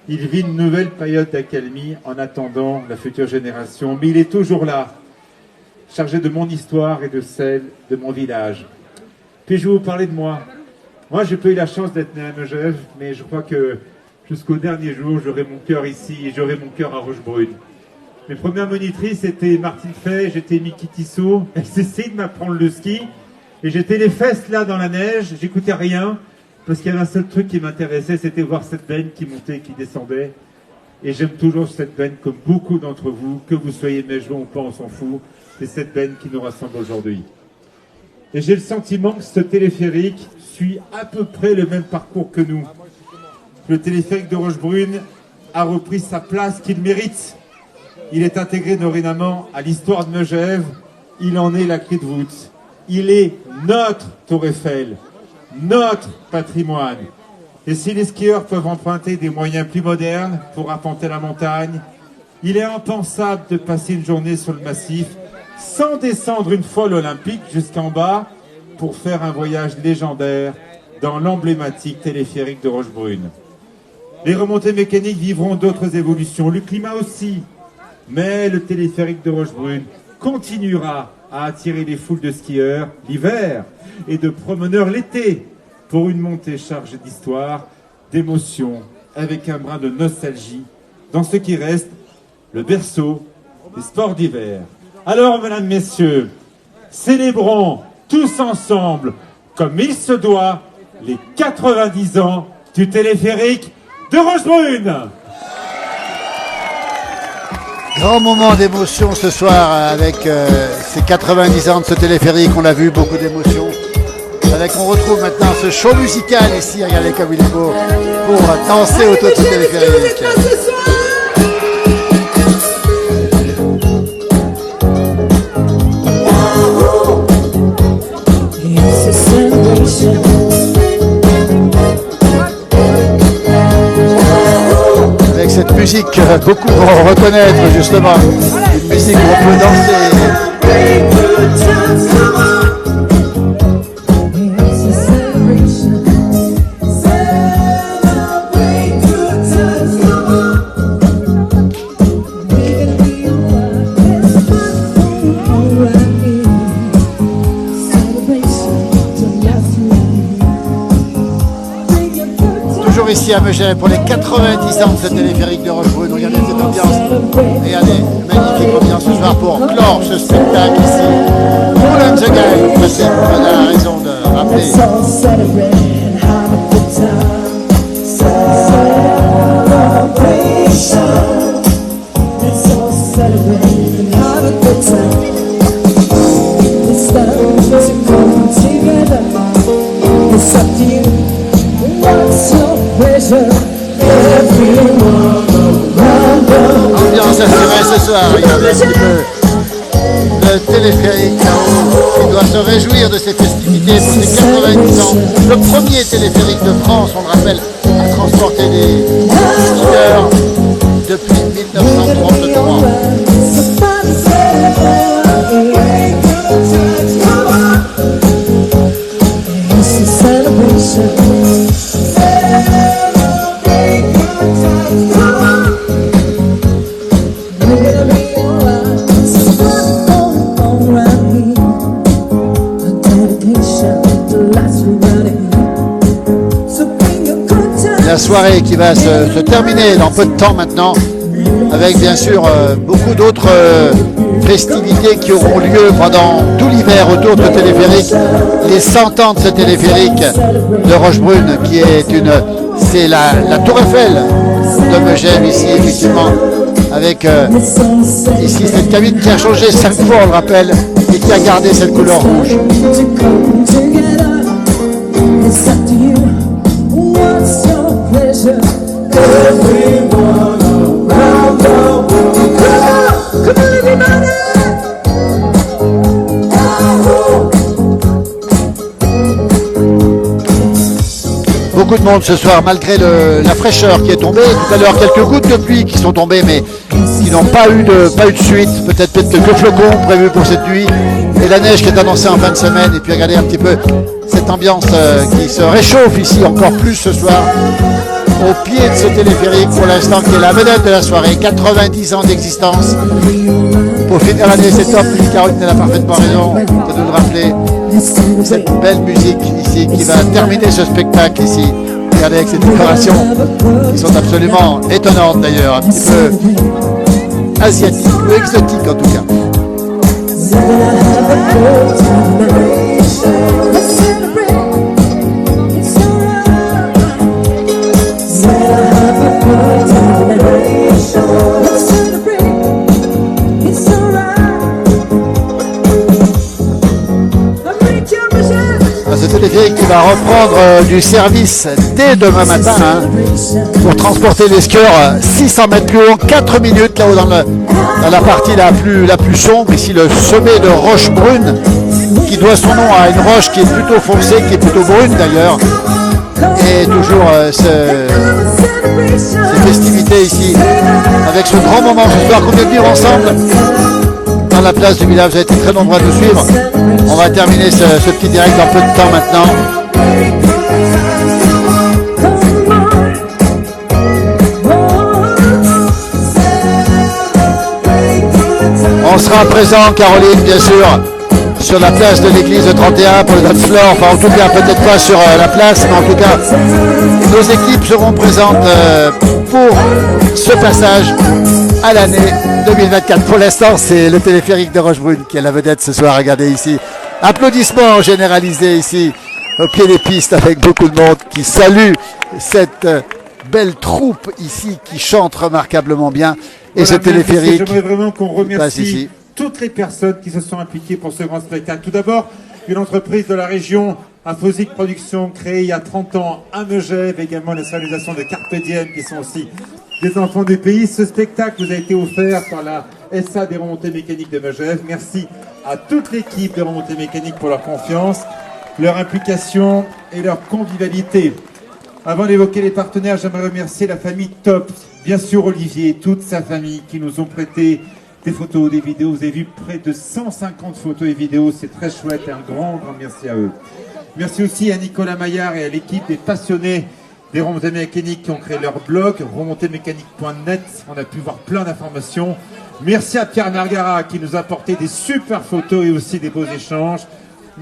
il vit une nouvelle période d'accalmie en attendant la future génération. Mais il est toujours là, chargé de mon histoire et de celle de mon village. Puis je vais vous parler de moi. Moi, j'ai pas eu la chance d'être né à Megève, mais je crois que jusqu'au dernier jour, j'aurai mon cœur ici et j'aurai mon cœur à Rochebrune. Mes premières monitrices étaient Martine Fay, j'étais Miki Tissot. Elles essayaient de m'apprendre le ski. Et j'étais les fesses là dans la neige, j'écoutais rien. Parce qu'il y avait un seul truc qui m'intéressait, c'était voir cette benne qui montait et qui descendait. Et j'aime toujours cette benne, comme beaucoup d'entre vous, que vous soyez meigeron ou pas, on s'en fout. C'est cette benne qui nous rassemble aujourd'hui. Et j'ai le sentiment que ce téléphérique suit à peu près le même parcours que nous. Le téléphérique de Rochebrune a repris sa place qu'il mérite. Il est intégré dorénavant à l'histoire de Megève. Il en est la clé de voûte. Il est notre Tour Eiffel. Notre patrimoine. Et si les skieurs peuvent emprunter des moyens plus modernes pour arpenter la montagne, il est impensable de passer une journée sur le massif sans descendre une fois l'Olympique jusqu'en bas pour faire un voyage légendaire dans l'emblématique téléphérique de Rochebrune. Les remontées mécaniques vivront d'autres évolutions, le climat aussi, mais le téléphérique de Rochebrune continuera à attirer les foules de skieurs l'hiver et de promeneurs l'été pour une montée chargée d'histoire, d'émotion, avec un brin de nostalgie dans ce qui reste le berceau des sports d'hiver. Alors, mesdames, messieurs, célébrons tous ensemble, comme il se doit, les 90 ans du téléphérique de Rochebrune. Grand moment d'émotion ce soir avec ces 90 ans de ce téléphérique. On l'a vu, beaucoup d'émotions. On retrouve maintenant ce show musical ici, regardez comme il est beau, pour danser autour de ce téléphérique. Avec cette musique, beaucoup vont reconnaître justement, une musique où on peut danser. Ici à Megève pour les 90 ans de ce téléphérique de Rochebrune. Regardez cette ambiance. Regardez, magnifique ambiance ce soir pour clore ce spectacle ici. Cool and the Gang, on a raison de rappeler. Ambiance assurée ce soir, regardez un petit peu le téléphérique là-haut qui doit se réjouir de ces festivités pour ses 90 ans. Le premier téléphérique de France, on le rappelle, a transporté des skieurs depuis 1933. La soirée qui va se terminer dans peu de temps maintenant, avec bien sûr beaucoup d'autres festivités qui auront lieu pendant tout l'hiver autour de ce téléphérique. Les 100 ans de ce téléphérique de Rochebrune, qui est c'est la Tour Eiffel de Megève ici, effectivement, avec ici cette cabine qui a changé 5 fois, on le rappelle, et qui a gardé cette couleur rouge. Beaucoup de monde ce soir, malgré la fraîcheur qui est tombée. Tout à l'heure, quelques gouttes de pluie qui sont tombées, mais qui n'ont pas eu de suite. Peut-être quelques flocons prévus pour cette nuit. Et la neige qui est annoncée en fin de semaine. Et puis regardez un petit peu cette ambiance qui se réchauffe ici encore plus ce soir. Au pied de ce téléphérique, pour l'instant, qui est la vedette de la soirée. 90 ans d'existence. Pour finir l'année, c'est top. Caroline a parfaitement raison de nous le rappeler. Cette belle musique ici qui va terminer ce spectacle ici. Regardez avec ces décorations qui sont absolument étonnantes d'ailleurs, un petit peu asiatiques ou exotiques en tout cas. Ce téléphérique qui va reprendre du service dès demain matin pour transporter les skieurs 600 mètres plus haut, 4 minutes là-haut dans la partie la plus sombre, ici le sommet de Rochebrune, qui doit son nom à une roche qui est plutôt foncée, qui est plutôt brune d'ailleurs, et toujours ces festivités ici, avec ce grand moment ce soir qu'on vient de vivre ensemble dans la place du village. Vous avez été très nombreux à nous suivre. On va terminer ce petit direct dans peu de temps maintenant. On sera présent, Caroline, bien sûr, sur la place de l'église de 31 pour le dance floor. Enfin, en tout cas, peut-être pas sur la place, mais en tout cas, nos équipes seront présentes pour ce passage à l'année 2024. Pour l'instant, c'est le téléphérique de Rochebrune qui est la vedette ce soir. Regardez ici. Applaudissements généralisés ici au pied des pistes avec beaucoup de monde qui salue cette belle troupe ici qui chante remarquablement bien. Et voilà, ce téléphérique. J'aimerais vraiment qu'on remercie toutes les personnes qui se sont impliquées pour ce grand spectacle. Tout d'abord, une entreprise de la région, Infosic Productions, créée il y a 30 ans à Megève, également les réalisations de Carpe Diem qui sont aussi des enfants du pays. Ce spectacle vous a été offert par la SA des remontées mécaniques de Megève. Merci à toute l'équipe des remontées mécaniques pour leur confiance, leur implication et leur convivialité. Avant d'évoquer les partenaires, j'aimerais remercier la famille Top, bien sûr Olivier et toute sa famille qui nous ont prêté des photos, des vidéos. Vous avez vu près de 150 photos et vidéos, c'est très chouette et un grand merci à eux. Merci aussi à Nicolas Maillard et à l'équipe des passionnés des remontées mécaniques qui ont créé leur blog, remontémécanique.net. On a pu voir plein d'informations. Merci à Pierre Margara qui nous a apporté des super photos et aussi des beaux échanges.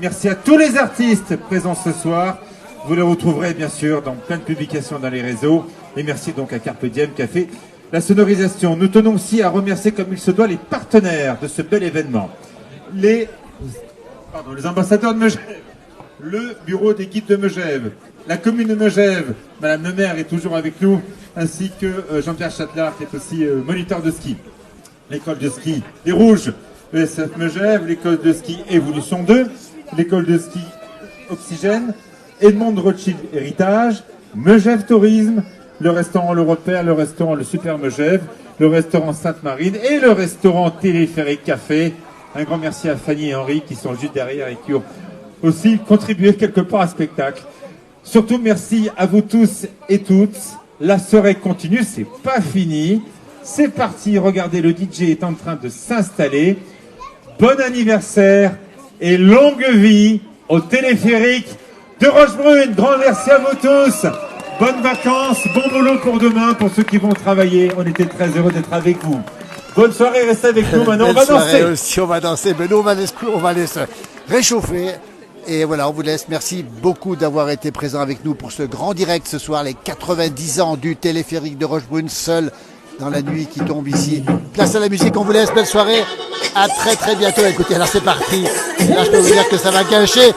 Merci à tous les artistes présents ce soir. Vous les retrouverez bien sûr dans plein de publications dans les réseaux. Et merci donc à Carpe Diem qui a fait la sonorisation. Nous tenons aussi à remercier comme il se doit les partenaires de ce bel événement. Les ambassadeurs de Megève, le bureau des guides de Megève, la commune de Megève, Madame le maire est toujours avec nous, ainsi que Jean-Pierre Châtelard qui est aussi moniteur de ski. L'école de ski des Rouges, l'ESF Megève, l'école de ski Évolution 2, l'école de ski Oxygène, Edmond Rothschild Héritage, Megève Tourisme, le restaurant Le Repère, le restaurant Le Super Megève, le restaurant Sainte-Marine et le restaurant Téléphérique Café. Un grand merci à Fanny et Henri qui sont juste derrière et qui ont aussi contribué quelque part à ce spectacle. Surtout merci à vous tous et toutes. La soirée continue, c'est pas fini. C'est parti, regardez, le DJ est en train de s'installer. Bon anniversaire et longue vie au téléphérique de Rochebrune. Grand merci à vous tous. Bonnes vacances, bon boulot pour demain, pour ceux qui vont travailler. On était très heureux d'être avec vous. Bonne soirée, restez avec nous. Maintenant, on va danser. Aussi, on va danser, mais nous, on va aller se réchauffer. Et voilà, on vous laisse. Merci beaucoup d'avoir été présent avec nous pour ce grand direct ce soir, les 90 ans du téléphérique de Rochebrune, seul dans la nuit qui tombe ici. Place à la musique, on vous laisse. Belle soirée. À très très bientôt. Écoutez, là c'est parti. Et là, je peux vous dire que ça va gâcher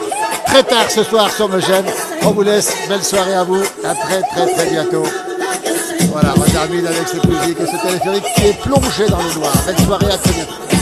très tard ce soir sur Megève. On vous laisse. Belle soirée à vous. À très très très bientôt. Voilà, on termine avec cette musique et ce téléphérique qui est plongé dans le noir. Belle soirée, à très bientôt.